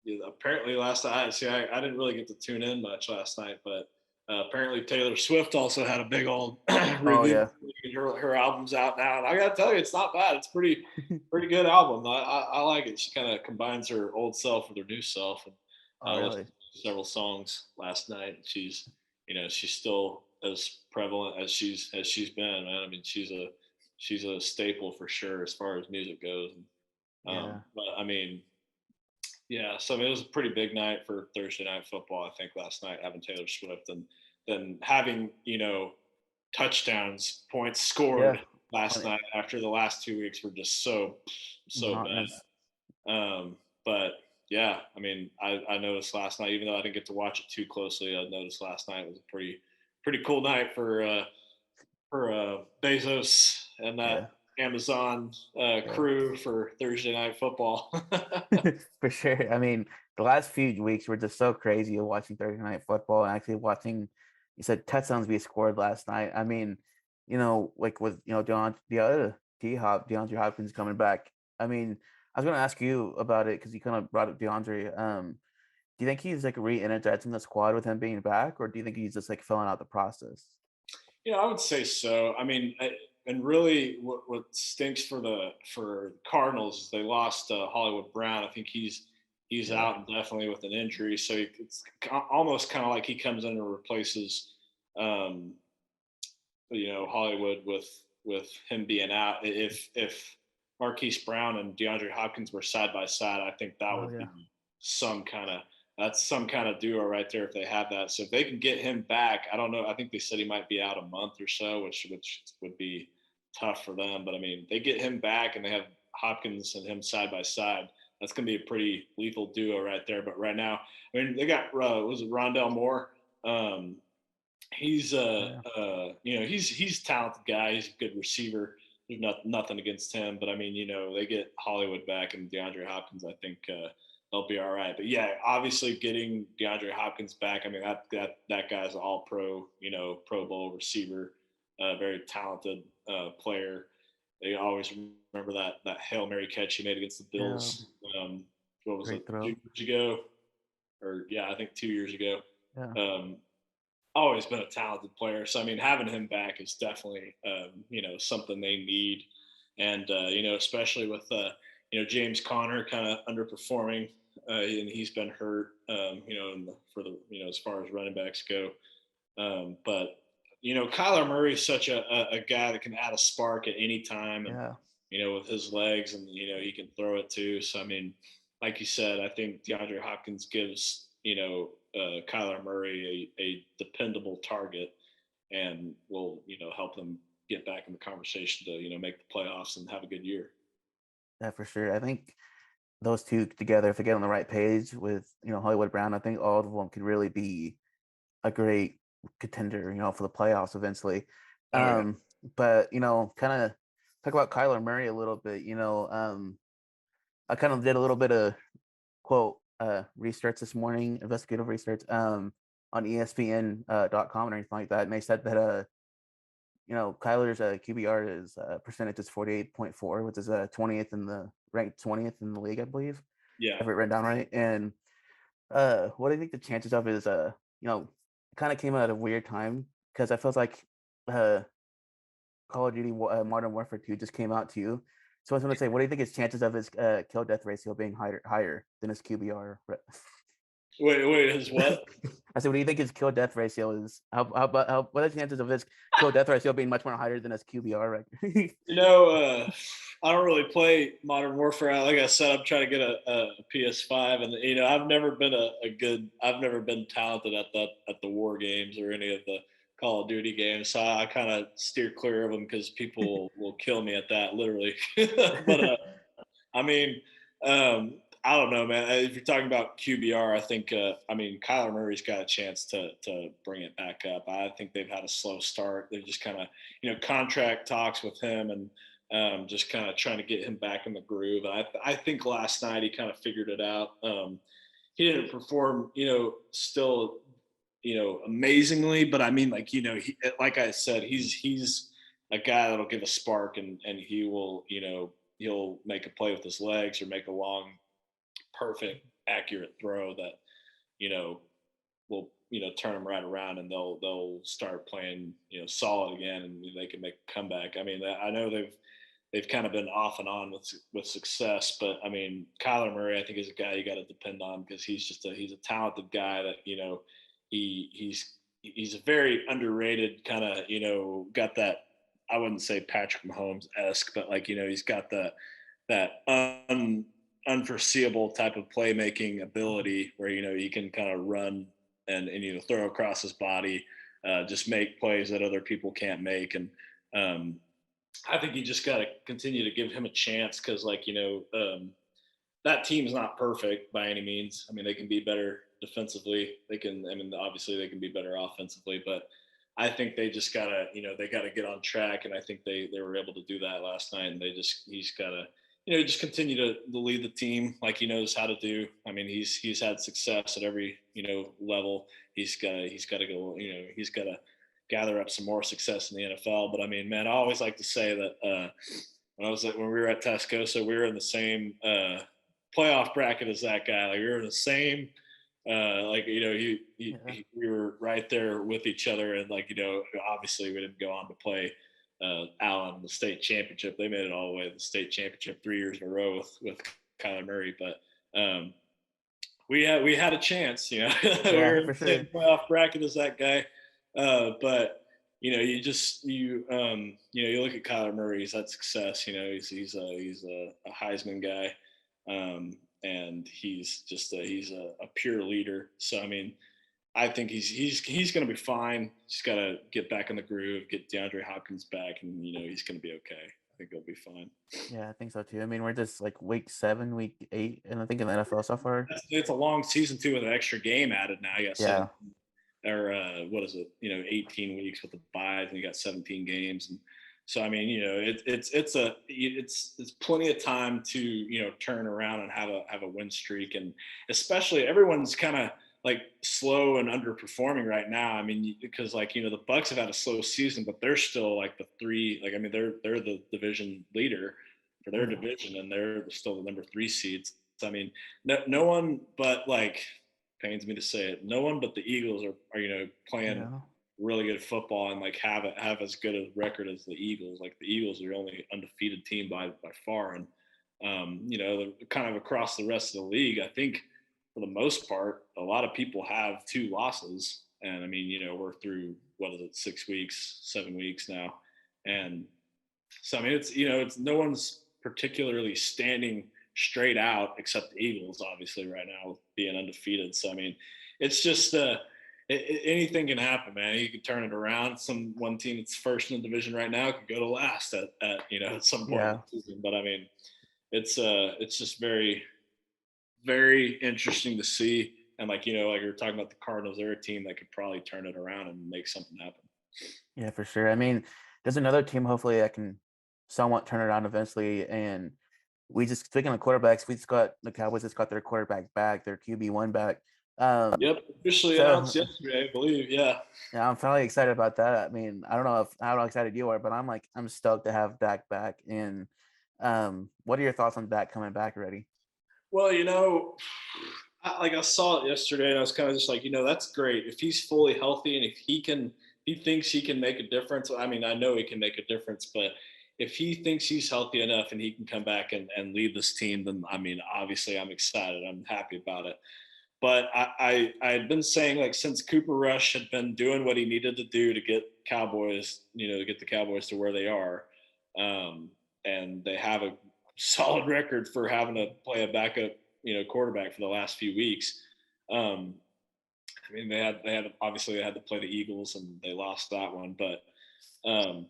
yeah, apparently last night, see, I didn't really get to tune in much last night, but apparently Taylor Swift also had a big old Oh release. yeah. Her album's out now, and I got to tell you, it's not bad. It's pretty good album. I like it. She kind of combines her old self with her new self, and Oh listened really? to several songs last night. She's still as prevalent as she's been, man. I mean, she's a staple for sure as far as music goes. And, Yeah. but I mean, yeah, so I mean, it was a pretty big night for Thursday night football. I think last night having Taylor Swift and then having touchdowns, points Yeah. scored last On night after the last 2 weeks were just so monotonous. bad. But yeah, I mean, I noticed last night, even though I didn't get to watch it too closely, I noticed last night was a pretty cool night for Bezos and Yeah. that Amazon Yeah. crew for Thursday night football. For sure. I mean, the last few weeks were just so crazy of watching Thursday night football and actually watching. You said touchdowns be scored last night. I mean, like with the other D Hop, DeAndre Hopkins coming back. I mean, I was going to ask you about it because you kind of brought up DeAndre. Do you think he's like re-energizing the squad with him being back, or do you think he's just like filling out the process? Yeah, I would say so. I mean, and really, what stinks for Cardinals is they lost Hollywood Brown. I think he's Yeah. out indefinitely with an injury, so it's almost kind of like he comes in and replaces, um, Hollywood with him being out. If Marquise Brown and DeAndre Hopkins were side by side, I think that Oh would yeah. be some kind of that's some kind of duo right there if they have that. So if they can get him back, I don't know. I think they said he might be out a month or so, which would be tough for them. But I mean, they get him back and they have Hopkins and him side by side. That's going to be a pretty lethal duo right there. But right now, I mean, they got was it Rondell Moore? Um, he's Yeah. he's a talented guy. He's a good receiver. There's nothing against him, but I mean, they get Hollywood back and DeAndre Hopkins. I think they'll be all right. But yeah, obviously getting DeAndre Hopkins back. I mean, that guy's an All Pro, Pro Bowl receiver, very talented player. They always remember that Hail Mary catch he made against the Yeah. Bills. What was it, Great two throw. years ago? Or yeah, I think 2 years ago. Yeah. Um, Always been a talented player. So I mean, having him back is definitely something they need, and especially with James Conner kind of underperforming, and he's been hurt. For the as far as running backs go, but Kyler Murray is such a guy that can add a spark at any time, and Yeah. with his legs, and he can throw it too. So I mean, like you said, I think DeAndre Hopkins gives Kyler Murray a dependable target, and will help them get back in the conversation to make the playoffs and have a good year. Yeah, for sure. I think those two together, if they get on the right page with Hollywood Brown, I think all of them could really be a great contender, for the playoffs eventually. Oh yeah, Um, but kind of talk about Kyler Murray a little bit. I kind of did a little bit of quote research this morning, investigative research, on ESPN.com and everything like that, and they said that Kyler's QBR is percentage is 48.4, which is 20th in the ranked 20th in the league, I believe. yeah. Have it written down right. And what I think the chances of is kind of came at a weird time because I felt like uh Call of Duty Modern Warfare 2 just came out too. So I was going to say, what do you think his chances of his kill death ratio being higher than his QBR? Wait, his what? I said, what do you think his kill death ratio is? What are the chances of his kill death ratio being much more higher than his QBR record? You know, I don't really play Modern Warfare. Like I said, I'm trying to get a PS5, and I've never been I've never been talented at the war games or any of the Call of Duty games. So I kind of steer clear of them because people will kill me at that, literally. But I mean, I don't know, man. If you're talking about QBR, I think Kyler Murray's got a chance to bring it back up. I think they've had a slow start. They're just kind of contract talks with him and just kind of trying to get him back in the groove. I think last night he kind of figured it out. He didn't perform, still, amazingly, but I mean, like like I said, he's a guy that'll give a spark and he will, he'll make a play with his legs or make a long, perfect, accurate throw that you know will turn them right around and they'll start playing solid again and they can make a comeback. I mean, I know they've kind of been off and on with success, but I mean, Kyler Murray, I think, is a guy you got to depend on because he's a talented guy that he's a very underrated kind of got that. I wouldn't say Patrick Mahomes esque, but like he's got that unforeseeable type of playmaking ability where he can kind of run and throw across his body, just make plays that other people can't make. And I think you just got to continue to give him a chance because, that team is not perfect by any means. I mean, they can be better defensively. They can, I mean, obviously they can be better offensively, but I think they just gotta, they gotta get on track. And I think they were able to do that last night. And he's gotta, just continue to lead the team like he knows how to do. I mean, he's had success at every, level. He's gotta go, he's gotta gather up some more success in the NFL. But I mean, man, I always like to say that, when we were at Tascosa, we were in the same, playoff bracket as that guy. Like we were in the same, Yeah. we were right there with each other, and obviously we didn't go on to play Allen in the state championship. They made it all the way to the state championship 3 years in a row with Kyler Murray, but we had a chance. We were Yeah, in for the same sure. playoff bracket as that guy, but you look at Kyler Murray. He's had success. He's a Heisman guy, and he's a pure leader. So I mean, I think he's going to be fine. Just got to get back in the groove, get DeAndre Hopkins back, and he's going to be okay. I think he'll be fine. Yeah, I think so too. I mean, we're just like week 7, week 8, and I think in the NFL so far. It's a long season too with an extra game added now. You got Yeah, 17 or what is it? 18 weeks with the buys, and you got 17 games, and so I mean, it's plenty of time to turn around and have a win streak, and especially everyone's kind of like slow and underperforming right now. I mean, because the Bucks have had a slow season, but they're still like the three. Like I mean, they're the division leader for their yeah, division, and they're still the number 3 seeds. So, I mean, no one but pains me to say it. No one but the Eagles are playing yeah, really good football and have as good a record as the Eagles. Like the Eagles are the only undefeated team by far, and kind of across the rest of the league. I think for the most part, a lot of people have 2 losses, and I mean we're through what is it 6 weeks, 7 weeks now, and so I mean it's no one's particularly standing straight out except the Eagles, obviously right now being undefeated. So I mean, it's just anything can happen, man. You can turn it around. One team that's first in the division right now could go to last at some point in yeah. the season. But I mean, it's just very very interesting to see. And like we are talking about the Cardinals, they're a team that could probably turn it around and make something happen. Yeah, for sure. I mean, there's another team hopefully that can somewhat turn it around eventually. And we just speaking of quarterbacks, we just got the Cowboys just got their quarterback back, their QB1 back. Yep, officially So announced yesterday, I believe. Yeah. yeah, I'm finally excited about that. I mean, I don't know how excited you are, but I'm stoked to have Dak back. And what are your thoughts on Dak coming back already? Well, I saw it yesterday, and I was kind of just like, that's great if he's fully healthy and if he thinks he can make a difference. I mean, I know he can make a difference, but if he thinks he's healthy enough and he can come back and lead this team, then I mean, obviously, I'm excited. I'm happy about it. But I had been saying, like, since Cooper Rush had been doing what he needed to do to get Cowboys, to get the Cowboys to where they are, um, and they have a solid record for having to play a backup, quarterback for the last few weeks. Um, I mean, they had obviously they had to play the Eagles and they lost that one, but um,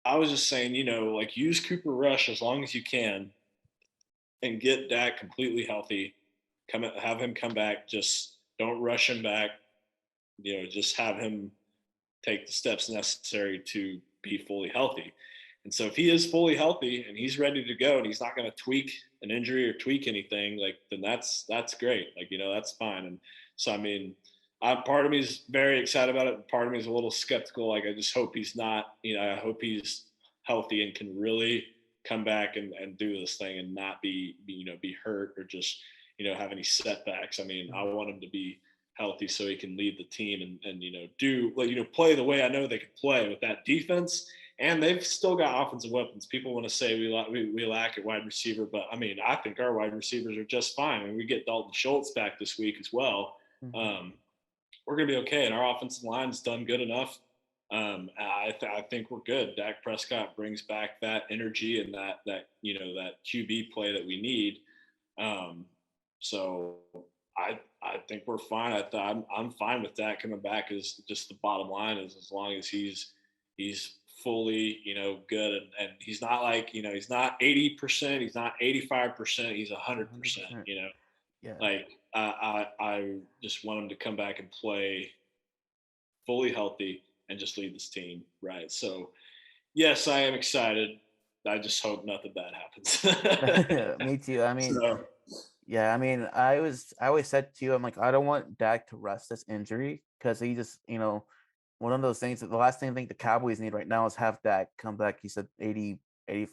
I was just saying, like, use Cooper Rush as long as you can and get Dak completely healthy. Have him come back. Just don't rush him back. Just have him take the steps necessary to be fully healthy. And so if he is fully healthy and he's ready to go and he's not going to tweak an injury or tweak anything, like, then that's great. Like, that's fine. And so, I mean, part of me is very excited about it. Part of me is a little skeptical. Like, I just hope he's not, I hope he's healthy and can really come back and do this thing and not be hurt or just, have any setbacks. I mean, I want him to be healthy so he can lead the team and do, like, play the way I know they can play with that defense. And they've still got offensive weapons. People want to say we lack at wide receiver, but I mean, I think our wide receivers are just fine. And we get Dalton Schultz back this week as well. Mhm. Um, we're going to be okay. And our offensive line's done good enough. I think we're good. Dak Prescott brings back that energy and that QB play that we need. Um, so I think we're fine. I'm fine with that coming back. Is just the bottom line is as long as he's fully good and he's not like he's not 80%, he's not 85%, he's 100%. 100%. Yeah. Like I just want him to come back and play fully healthy and just lead this team right. So yes, I am excited. I just hope nothing bad happens. Me too. I mean, So yeah, I mean, I always said to you, I'm like, I don't want Dak to rest this injury because he just, one of those things that the last thing I think the Cowboys need right now is have Dak come back. He said 80,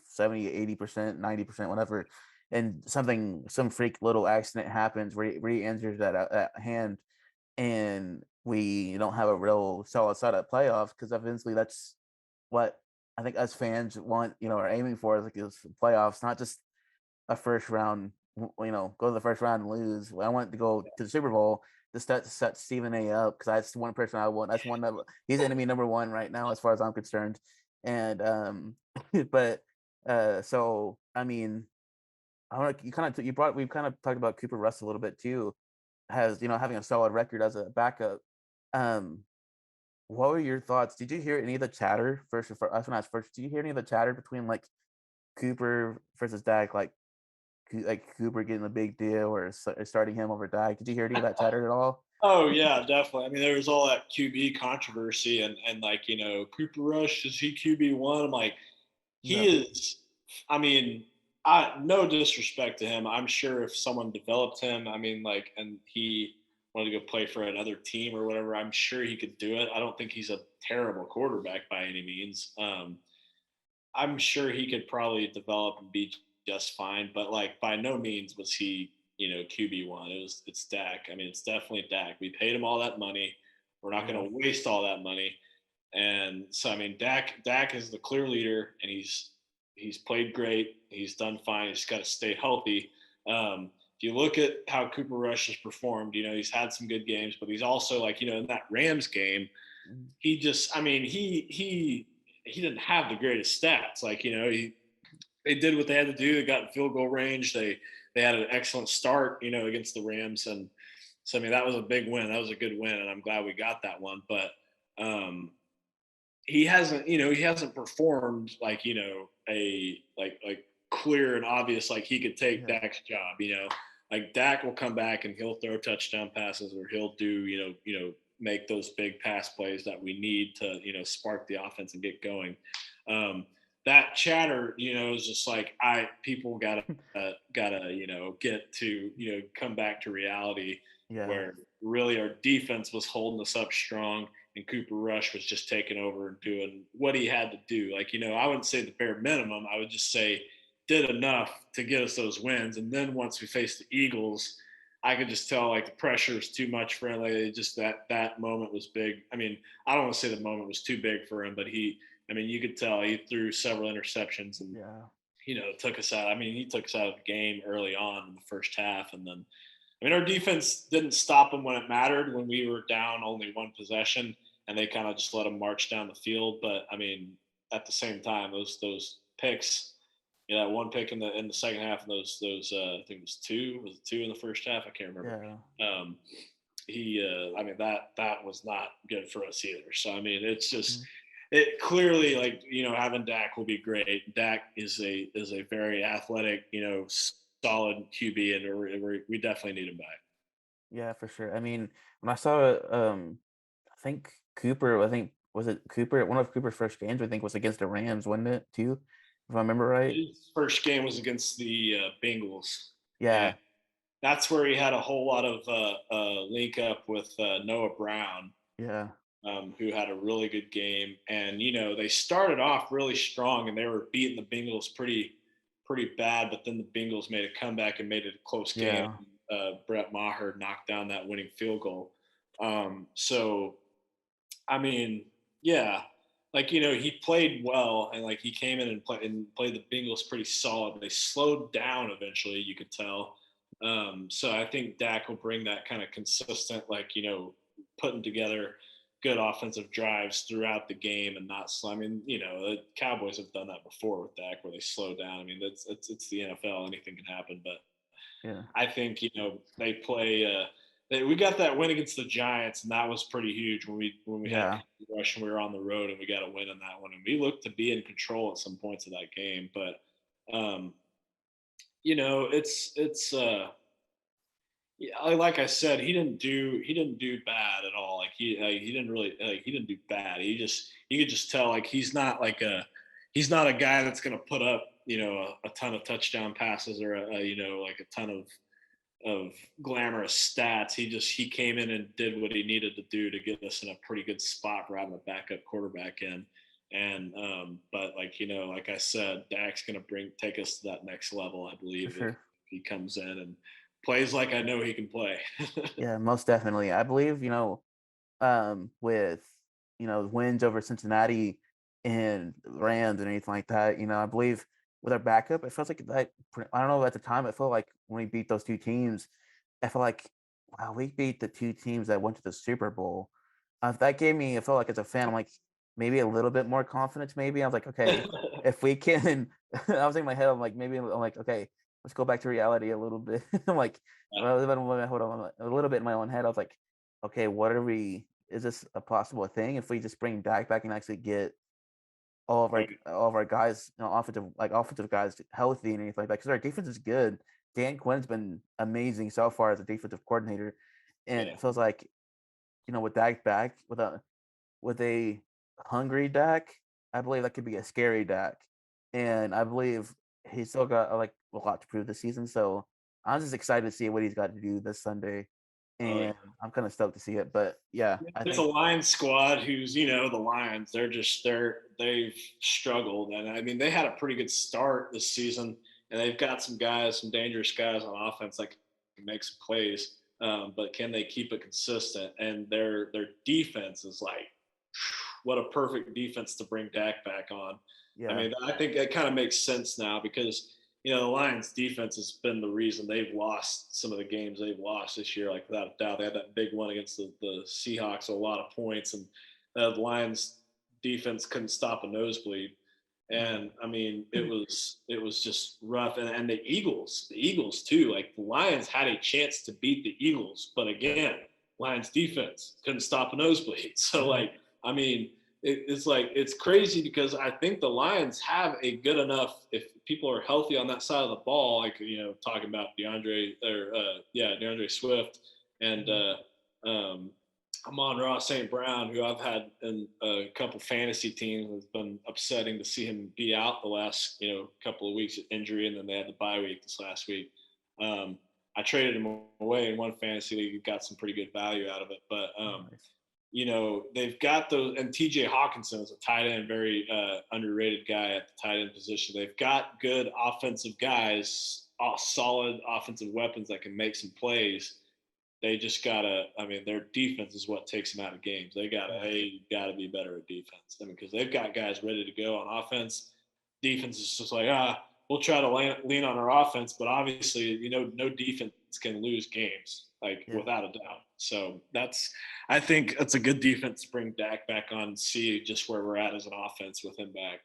70, 80%, 90%, whatever. And some freak little accident happens where he injures that hand and we don't have a real solid side of playoffs because eventually that's what I think us fans want, are aiming for is like those playoffs, not just a first round, go to the first round and lose. I want to go to the Super Bowl to set Stephen A up because that's one person I want. That's one that he's enemy number one right now as far as I'm concerned. And but so I mean, I want you brought we've kind of talked about Cooper Russ a little bit too. Has having a solid record as a backup. Um, what were your thoughts? Did you hear any of the chatter first? That's when I was first. Did you hear any of the chatter between like Cooper versus Dak, like Cooper getting a big deal or starting him over Dak? Did you hear any of that chatter at all? oh yeah, definitely. I mean, there was all that QB controversy and like Cooper Rush, is he QB1? I'm like, he No. is. I mean, I no disrespect to him. I'm sure if someone developed him, I mean, like, and he wanted to go play for another team or whatever, I'm sure he could do it. I don't think he's a terrible quarterback by any means. I'm sure he could probably develop and be just fine, but like by no means was he, QB1. It's Dak. I mean, it's definitely Dak. We paid him all that money. We're not Yeah. going to waste all that money. And so I mean, Dak is the clear leader, and he's played great. He's done fine. He's got to stay healthy. If you look at how Cooper Rush has performed, he's had some good games, but he's also like in that Rams game, Mm. he just I mean he didn't have the greatest stats. Like they did what they had to do. They got in field goal range. They had an excellent start, against the Rams, and so I mean that was a big win. That was a good win, and I'm glad we got that one. But um, he hasn't performed like a like clear and obvious like he could take Yeah. Dak's job. Like Dak will come back and he'll throw touchdown passes or he'll do make those big pass plays that we need to spark the offense and get going. Um, that chatter, is just like people gotta get to come back to reality Yeah. where really our defense was holding us up strong and Cooper Rush was just taking over and doing what he had to do. Like, I wouldn't say the bare minimum. I would just say did enough to get us those wins. And then once we faced the Eagles, I could just tell like the pressure is too much for him. Like, just that moment was big. I mean, I don't want to say the moment was too big for him, but you could tell he threw several interceptions and Yeah. took us out. I mean, he took us out of the game early on in the first half, and then I mean, our defense didn't stop them when it mattered, when we were down only one possession, and they kind of just let them march down the field. But I mean, at the same time, those picks, that one pick in the second half, and those I think it was it two in the first half? I can't remember. Yeah. Um, I mean, that was not good for us either. So I mean, it's just Mhm. it clearly, like, having Dak will be great. Dak is a very athletic, solid QB, and we definitely need him back. Yeah, for sure. I mean, when I saw, I think Cooper, I think was it Cooper? One of Cooper's first games, I think, was against the Rams, wasn't it? Too, if I remember right. His first game was against the Bengals, and Yeah, that's where he had a whole lot of link up with Noah Brown, yeah, who had a really good game. And they started off really strong, and they were beating the Bengals pretty bad. But then the Bengals made a comeback and made it a close game. yeah, Brett Maher knocked down that winning field goal. So I mean, yeah, like, he played well, and like he came in and played the Bengals pretty solid. They slowed down eventually, you could tell. So I think Dak will bring that kind of consistent, like, putting together good offensive drives throughout the game and not slow. I mean, the Cowboys have done that before with Dak, where they slow down. I mean, it's the NFL; anything can happen. But yeah, I think they play. We got that win against the Giants, and that was pretty huge when we had yeah, rush and we were on the road, and we got a win in that one, and we looked to be in control at some points of that game. But um, it's yeah, like I said, he didn't do bad at all. Like he didn't really he didn't do bad. You could just tell, like, he's not a guy that's going to put up a ton of touchdown passes, or like a ton of glamorous stats. He came in and did what he needed to do to get us in a pretty good spot for having a backup quarterback in. And but, like, like I said, Dak's going to take us to that next level, I for believe, if sure. he comes in and plays like I know he can play. Yeah, most definitely. I believe, with wins over Cincinnati and Rams and anything like that. I believe with our backup, it feels like that. I don't know. At the time, it felt like when we beat those two teams, I felt like, wow, we beat the two teams that went to the Super Bowl. That gave me, I felt like as a fan, I'm like maybe a little bit more confidence. Maybe I was like, okay, if we can, I was in my head, I'm like, maybe I'm like, okay, let's go back to reality a little bit. I'm like, well, hold on, a little bit in my own head. I was like, okay, what are we? Is this a possible thing if we just bring Dak back and actually get all of our guys, offensive guys healthy and anything like that? Because our defense is good. Dan Quinn's been amazing so far as a defensive coordinator, and Yeah, it feels like with Dak back with a hungry Dak, I believe that could be a scary Dak, and I believe he's still got like a lot to prove this season. So I'm just excited to see what he's got to do this Sunday, oh yeah. and I'm kind of stoked to see it. But yeah, I It's a think Lions squad who's, the Lions. They've struggled, and I mean, they had a pretty good start this season, and they've got some dangerous guys on offense that can make some plays. But can they keep it consistent? And their defense is like, what a perfect defense to bring Dak back on. I yeah, mean, I think that kind of makes sense now, because the Lions defense has been the reason they've lost some of the games they've lost this year, like, without a doubt. They had that big one against the Seahawks, a lot of points, and the Lions defense couldn't stop a nosebleed. right, And I mean, it was just rough. And the Eagles too. Like, the Lions had a chance to beat the Eagles, but again, Lions defense couldn't stop a nosebleed. So, right, like, I mean, it's like, it's crazy, because I think the Lions have a good enough, if people are healthy on that side of the ball, like, talking about DeAndre Swift, and mhm, um, Amon-Ra St. Brown, who I've had in a couple fantasy teams. It's been upsetting to see him be out the last couple of weeks with injury, and then they had the bye week this last week. Um, I traded him away in one fantasy league, got some pretty good value out of it, but nice, they've got those, and TJ Hawkinson is a tight end, very underrated guy at the tight end position. They've got good offensive guys, solid offensive weapons that can make some plays. They just gotta. I mean, their defense is what takes them out of games. yeah, They gotta be better at defense. I mean, because they've got guys ready to go on offense. Defense is just like, we'll try to lean on our offense, but obviously, no defense can lose games, like Yeah. without a doubt. So I think that's a good defense to bring Dak back on and see just where we're at as an offense with him back.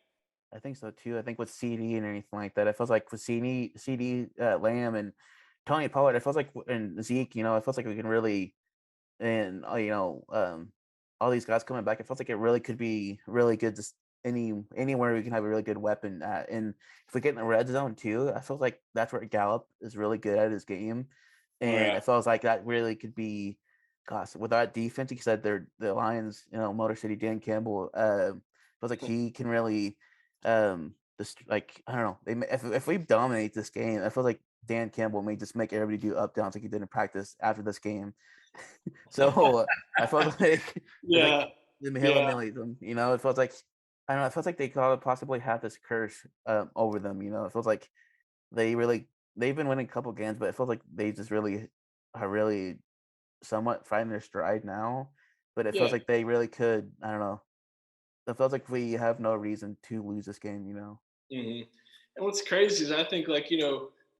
I think so too. I think with CD and anything like that, it feels like with CD, Lamb and Tony Pollard, it feels like and Zeke, it feels like we can really and all these guys coming back. It feels like it really could be really good. Just anywhere we can have a really good weapon at, and if we get in the red zone too, I feel like that's where Gallup is really good at his game, Oh and yeah, it feels like that really could be. Gosh, with that defense, like you said, they're the Lions. Motor City Dan Campbell. Feels like he can really, just like I don't know. If we dominate this game, I feel like Dan Campbell may just make everybody do up downs like he did in practice after this game. So I felt like it's like yeah, the Hail yeah, Millie them, it feels like I don't know, it feels like they could possibly have this curse over them, It feels like they really they've been winning a couple games, but it feels like they just really are really somewhat finding their stride now. But it feels yeah. like they really could, I don't know. It feels like we have no reason to lose this game. hmm And what's crazy is I think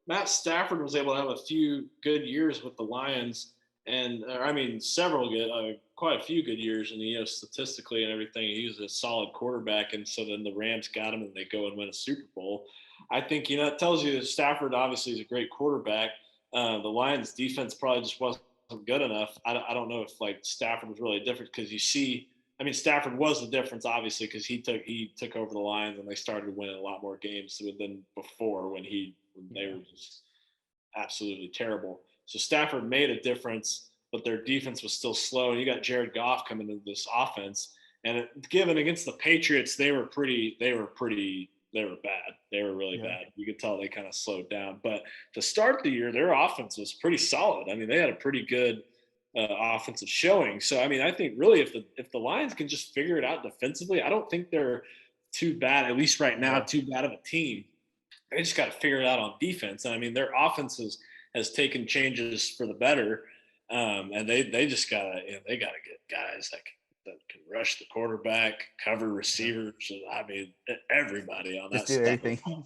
Matt Stafford was able to have a few good years with the Lions, and I mean several good, quite a few good years, and statistically and everything, he was a solid quarterback, and so then the Rams got him, and they go and win a Super Bowl. I think it tells you that Stafford obviously is a great quarterback. The Lions defense probably just wasn't good enough. I don't know if like Stafford was really different because you see I mean, Stafford was the difference, obviously, because he took over the Lions and they started winning a lot more games than before when they Yeah. were just absolutely terrible. So Stafford made a difference, but their defense was still slow. And you got Jared Goff coming into this offense, and given against the Patriots, they were bad. They were really Yeah. bad. You could tell they kind of slowed down. But to start the year, their offense was pretty solid. I mean, they had a pretty good offensive showing. So I mean, I think really if the Lions can just figure it out defensively, I don't think they're too bad, at least right now, Yeah. too bad of a team. They just got to figure it out on defense. And I mean, their offense has taken changes for the better, and they just gotta get guys that can rush the quarterback, cover Yeah. receivers. I mean, everybody on Just that do stuff. everything.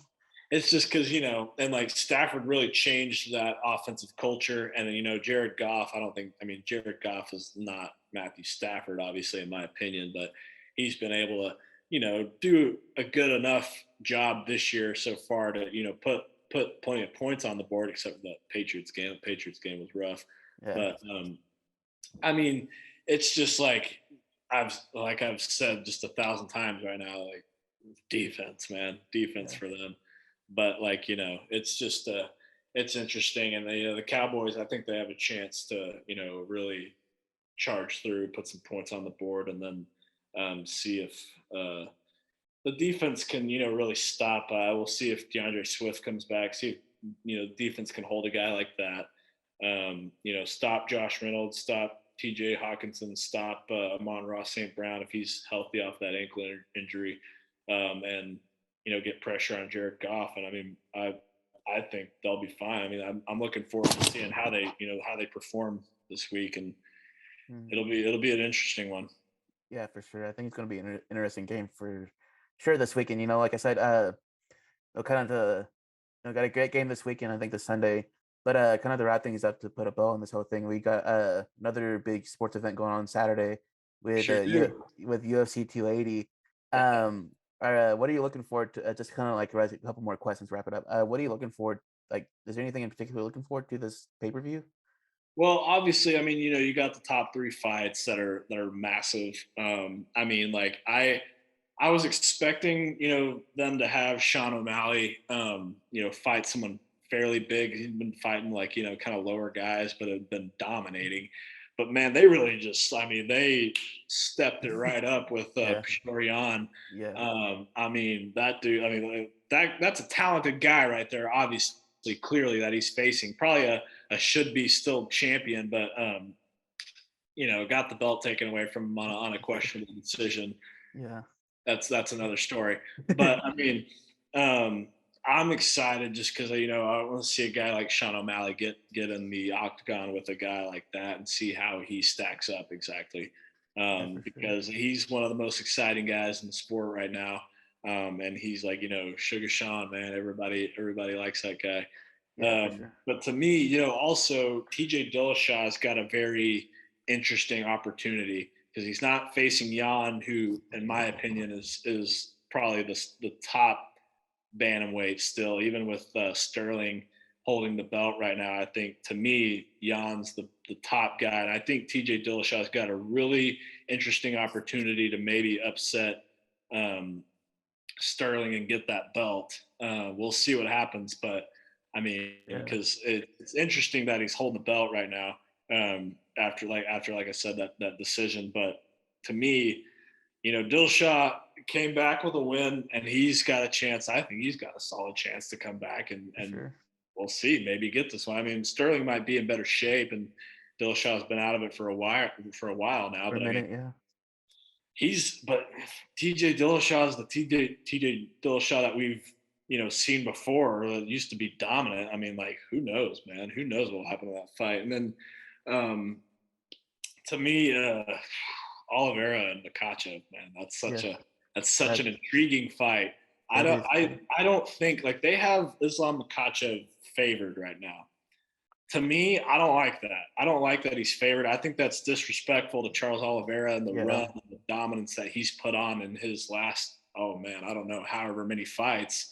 It's just because and like Stafford really changed that offensive culture, and then Jared Goff. I mean Jared Goff is not Matthew Stafford, obviously, in my opinion, but he's been able to do a good enough job this year so far to put plenty of points on the board, except for the Patriots game. The Patriots game was rough, Yeah. but I mean, it's just like I've said just 1,000 times right now, like defense, man, defense Yeah. for them. But it's just it's interesting, and the Cowboys, I think they have a chance to really charge through, put some points on the board, and then see if the defense can really stop. We'll see if DeAndre Swift comes back. See if defense can hold a guy like that. Stop Josh Reynolds, stop T.J. Hawkinson, stop Amon-Ra St. Brown if he's healthy off that ankle injury, and get pressure on Jared Goff. And I mean, I think they'll be fine. I mean, I'm looking forward to seeing how they perform this week, and Mm. it'll be an interesting one. Yeah, for sure. I think it's going to be an interesting game for sure this weekend. Like I said, kind of got a great game this weekend. I think this Sunday, but kind of to wrap things up to put a bow on this whole thing, we got another big sports event going on Saturday with Sure do. with UFC 280. What are you looking forward to? Just kind of like a couple more questions, wrap it up. What are you looking forward? Like, is there anything in particular you're looking forward to this pay per view? Well, obviously, I mean, you got the top three fights that are massive. I mean, like I was expecting, them to have Sean O'Malley, fight someone fairly big. He'd been fighting like, kind of lower guys, but have been dominating. But man, they really I mean, they stepped it right up with Yeah, Petorian. yeah, I mean, that dude, I mean, that's a talented guy right there, obviously, clearly that he's facing. Probably a should be still champion, but, got the belt taken away from him on a questionable decision. yeah. That's another story. But I mean, um, I'm excited just because I want to see a guy like Sean O'Malley get in the octagon with a guy like that and see how he stacks up exactly. Yeah, for sure. Because he's one of the most exciting guys in the sport right now. And he's like, Sugar Sean, man, everybody likes that guy. Yeah, for sure. But to me, also TJ Dillashaw's got a very interesting opportunity because he's not facing Jan, who, in my opinion, is probably the top bantamweight still, even with Sterling holding the belt right now. I think, to me, Jan's the top guy, and I think TJ Dillashaw's got a really interesting opportunity to maybe upset um, Sterling and get that belt. We'll see what happens, but I mean, Yeah, because it's interesting that he's holding the belt right now, after like I said, that decision. But to me, Dillashaw came back with a win, and he's got a chance. I think he's got a solid chance to come back, and for sure. we'll see. Maybe get this one. I mean, Sterling might be in better shape, and Dillashaw's been out of it for a while now. For a But I mean, minute, yeah. but TJ Dillashaw is the TJ Dillashaw that we've seen before, that used to be dominant. I mean, like, who knows, man? Who knows what will happen to that fight? And then um, to me, Oliveira and Makachev, man, Yeah, that's such that an intriguing fight. I that don't is I too. I don't think, like, they have Islam Makachev favored right now. To me, I don't like that. I don't like that he's favored. I think that's disrespectful to Charles Oliveira and the run Yeah, and the dominance that he's put on in his last, oh man, I don't know, however many fights.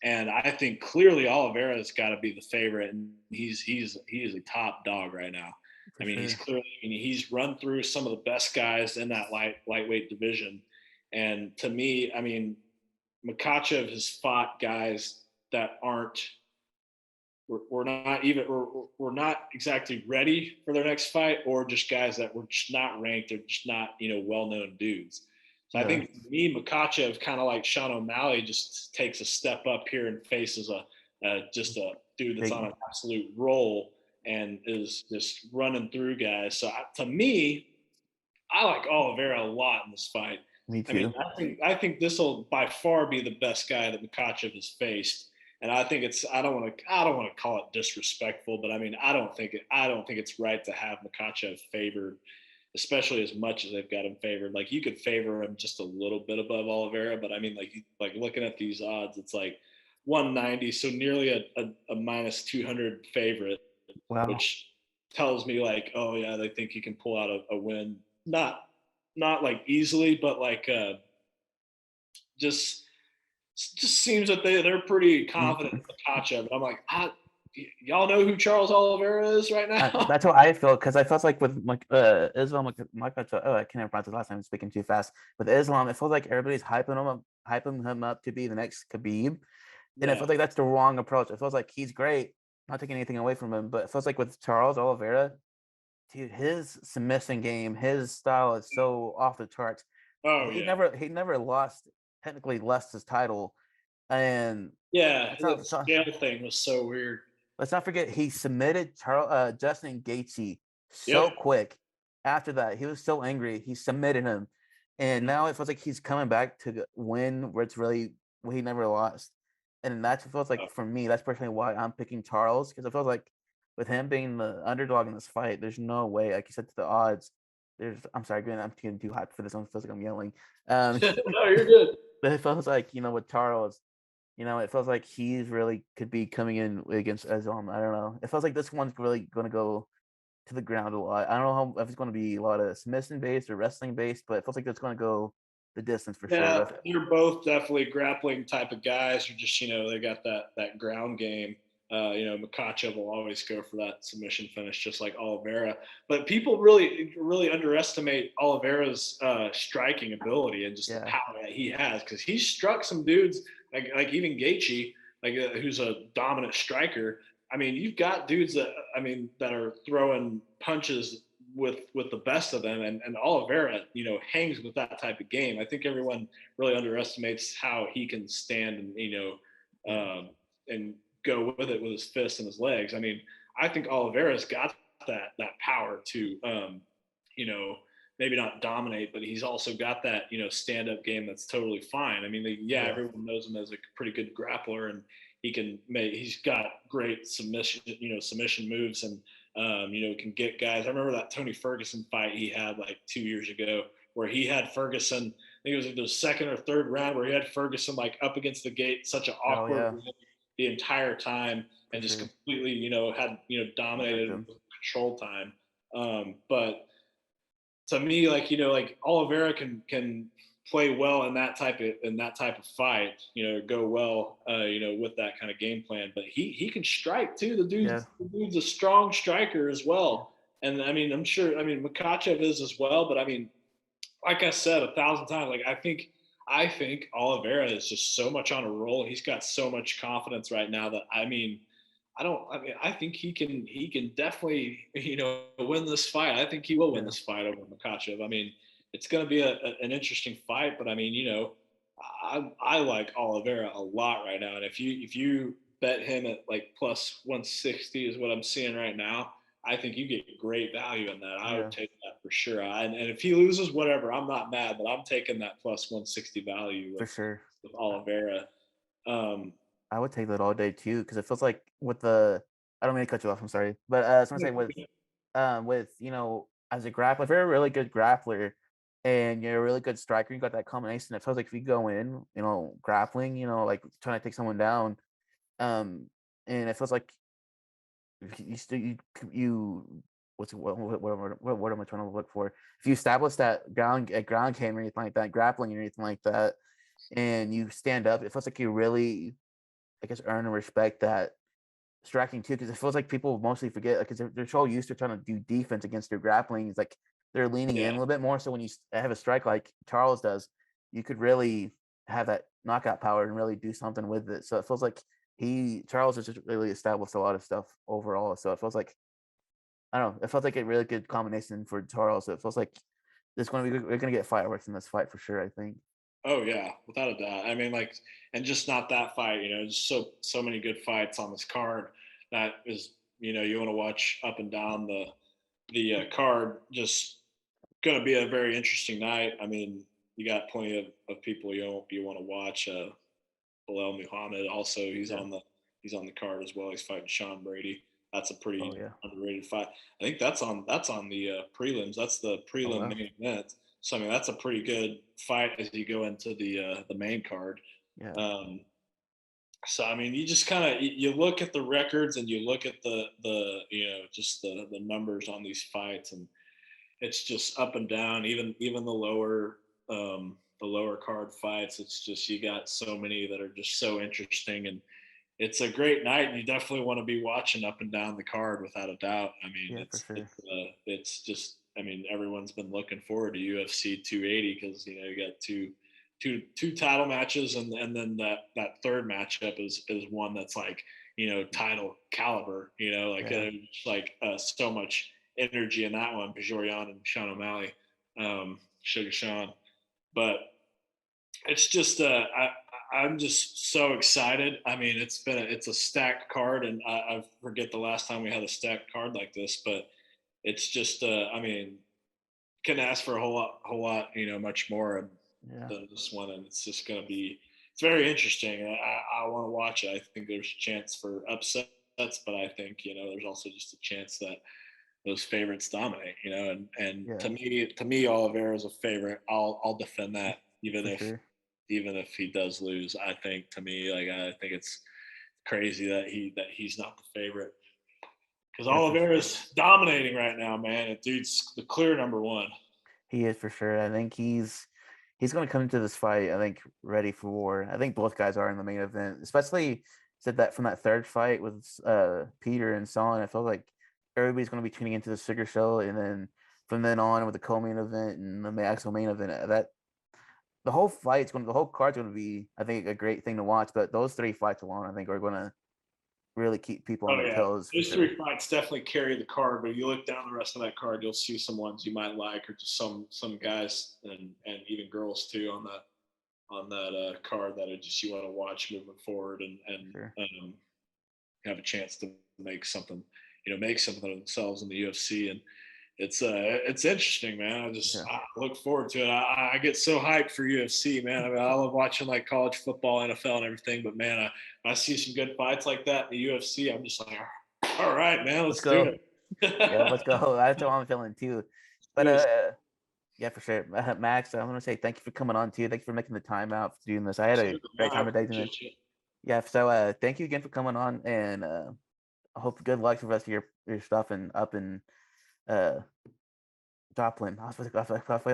And I think clearly Oliveira's got to be the favorite, and he is a top dog right now. I for mean, sure. he's run through some of the best guys in that lightweight division. And to me, I mean, Makachev has fought guys that aren't we're not exactly ready for their next fight, or just guys that were just not ranked, or just not well-known dudes. So I Yeah, think, for me, Makachev, kind of like Sean O'Malley, just takes a step up here and faces just a dude that's on big. an absolute roll and is just running through guys. So, to me, I like Oliveira a lot in this fight. Me I mean, too. I think this will by far be the best guy that Makachev has faced, and I think it's I don't want to call it disrespectful, but I mean, I don't think it's right to have Makachev favored, especially as much as they've got him favored. Like, you could favor him just a little bit above Oliveira, but I mean, like looking at these odds, it's like 190, so nearly a minus 200 favorite, Wow. which tells me, like, oh yeah, they think he can pull out a win, not like easily, but like, just just seems that they're pretty confident Mhm. in Makachev. And I'm like, y'all know who Charles Oliveira is right now? That's how I feel because I felt like with Islam, oh, I can't pronounce his last name. I'm speaking too fast. With Islam, it feels like everybody's hyping him up to be the next Khabib, and it Yeah. feels like that's the wrong approach. It feels like he's great, not taking anything away from him, but it feels like with Charles Oliveira, dude, his submission game, his style is so off the charts. Oh He yeah. never he never lost his title, and Yeah. let's That not scale thing was so weird. let's not forget he submitted Justin Gaethje so Yep. quick. After that, he was so angry. He submitted him, and now it feels like he's coming back to win where it's really where he never lost. And that feels like Oh, for me, that's personally why I'm picking Charles because it feels like with him being the underdog in this fight, there's no way, like you said, to the odds. I'm sorry, again, I'm getting too hyped for this one. It feels like I'm yelling. no, you're good. But it feels like with Charles, it feels like he's really could be coming in against Islam. I don't know. It feels like this one's really going to go to the ground a lot. I don't know if it's going to be a lot of submission based or wrestling based, but it feels like it's going to go the distance for sure. Yeah, But they're both definitely grappling type of guys who just, they got that ground game. Makachev will always go for that submission finish, just like Oliveira. But people really underestimate Oliveira's striking ability and just the yeah, power that he has, because he struck some dudes like even Gaethje, who's a dominant striker. I mean, you've got dudes that are throwing punches with the best of them, and Oliveira, hangs with that type of game. I think everyone really underestimates how he can stand and yeah, and go with it with his fists and his legs. I mean, I think Oliveira's got that power to you know maybe not dominate, but he's also got that stand up game that's totally fine. I mean, yeah, yeah, everyone knows him as a pretty good grappler, and he's got great submission moves, and can get guys. I remember that Tony Ferguson fight he had like 2 years ago, where he had Ferguson. think it was like the second or third round where he had Ferguson like up against the gate, such an Oh awkward yeah, win the entire time, for and just sure. completely, had Checked dominated him. with control time. But to me, like like Oliveira can play well in that type of fight, go well, with that kind of game plan. But he can strike too. Yeah, The dude's a strong striker as yeah, well. And I mean, I'm sure. I mean, Makachev is as well. But I mean, like I said 1,000 times, like I think Oliveira is just so much on a roll. He's got so much confidence right now that I mean, I don't. I mean, I think he can definitely win this fight. I think he will win yeah, this fight over Makachev. I mean, it's going to be an interesting fight, but I mean, I like Oliveira a lot right now, and if you bet him at like plus 160 is what I'm seeing right now. I think you get great value in that. I would yeah, take that for sure. And if he loses, whatever, I'm not mad, but I'm taking that plus 160 value for with sure. Oliveira. Um, I would take that all day too, because it feels like with the I don't mean to cut you off, I'm sorry. But I was gonna say with as a grappler, if you're a really good grappler and you're a really good striker, you got that combination. It feels like if you go in, grappling, like trying to take someone down, um, and it feels like you still you what's what am I trying to look for? If you establish that ground game or anything like that, grappling or anything like that, and you stand up, it feels like you really, I guess, earn and respect that striking too, because it feels like people mostly forget because they're so used to trying to do defense against their grappling. It's like they're leaning in a yeah. little bit more. So when you have a strike like Charles does, you could really have that knockout power and really do something with it. So it feels like Charles has just really established a lot of stuff overall. So it feels like I don't know. It feels like a really good combination for Charles. So it feels like there's going to be we're going to get fireworks in this fight for sure. I think. Oh yeah, without a doubt. I mean, like, and just not that fight. Just so many good fights on this card that is, you want to watch up and down the card. Just going to be a very interesting night. I mean, you got plenty of people you want to watch. Bilal Muhammad also Yeah. he's on the card as well. He's fighting Sean Brady. That's a Oh pretty yeah. underrated fight. I think that's on the prelims. That's the Oh prelim wow. main event. So I mean that's a pretty good fight as you go into the main card. Yeah. Um, so I mean you just kind of you look at the records and you look at the just the numbers on these fights, and it's just up and down. Even the lower card fights, it's just you got so many that are just so interesting, and it's a great night. And you definitely want to be watching up and down the card without a doubt. I mean, Yeah. For sure. it's just I mean everyone's been looking forward to UFC 280 because you got two title matches, and then that third matchup is one that's like title caliber. Like Yeah. so much energy in that one. Bajorian and Sean O'Malley, Sugar Sean, but it's just I'm just so excited. I mean, it's a stacked card, and I forget the last time we had a stacked card like this, but it's just I mean, can ask for a whole lot, much more Yeah. than this one, and it's just going to be it's very interesting. I want to watch it. I think there's a chance for upsets, but I think there's also just a chance that those favorites dominate. And Yeah. to me, Oliveira is a favorite. I'll defend that For sure. even if he does lose. I think to me, like I think it's crazy that he's not the favorite because Yeah. For Oliveira sure. is dominating right now, man. And dude's the clear number one. He is for sure. I think he's going to come into this fight. I think ready for war. I think both guys are in the main event, especially said that from that third fight with Peter and Son. I felt like everybody's going to be tuning into the Sugar Show, and then from then on with the co-main event and the actual main event, that the whole card's going to be, I think, a great thing to watch. But those three fights alone, I think, are going to really keep people on Oh their yeah, toes for those sure. three fights definitely carry the card. But if you look down the rest of that card, you'll see some ones you might like, or just some guys and even girls too on that card that are just you want to watch moving forward and For and sure. um, have a chance to make something of themselves in the UFC. And it's interesting, man. Yeah. I look forward to it. I get so hyped for UFC, man. I mean, I love watching like college football, NFL, and everything. But man, I see some good fights like that in the UFC. I'm just like, all right, man, Let's let's do go. it. Yeah, let's go. That's how I'm feeling too. Let's But do it. Yeah, for sure. Max, I want to say thank you for coming on too. Thank you for making the time out for doing this. I had a Absolutely. No, great I time today, man. appreciate you. Yeah, so thank you again for coming on, and I hope good luck for the rest of your stuff and up in uh Joplin. I forgot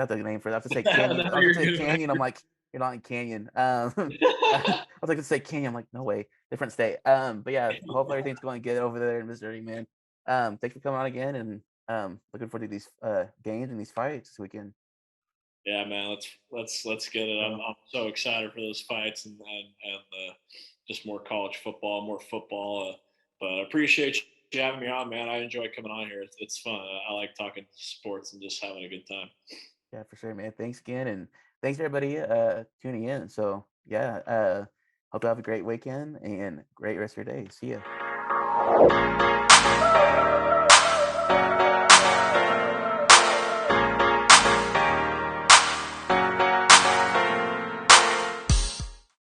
the name for that. I was to say Canyon. No, I was you're to say good, man. Canyon. I'm like, you're not in Canyon. I was like to say Canyon. I'm like, no way, different state. But yeah, hopefully everything's going good over there in Missouri, man. Thanks for coming on again, and looking forward to these games and these fights this weekend. Yeah, man, let's get it. I'm So I'm so excited for those fights and just more college football, more football. But I appreciate you having me on, man. I enjoy coming on here. It's fun. I like talking sports and just having a good time. yeah, for sure, man. Thanks again, and thanks everybody tuning in. So yeah, hope you have a great weekend and great rest of your day. See ya.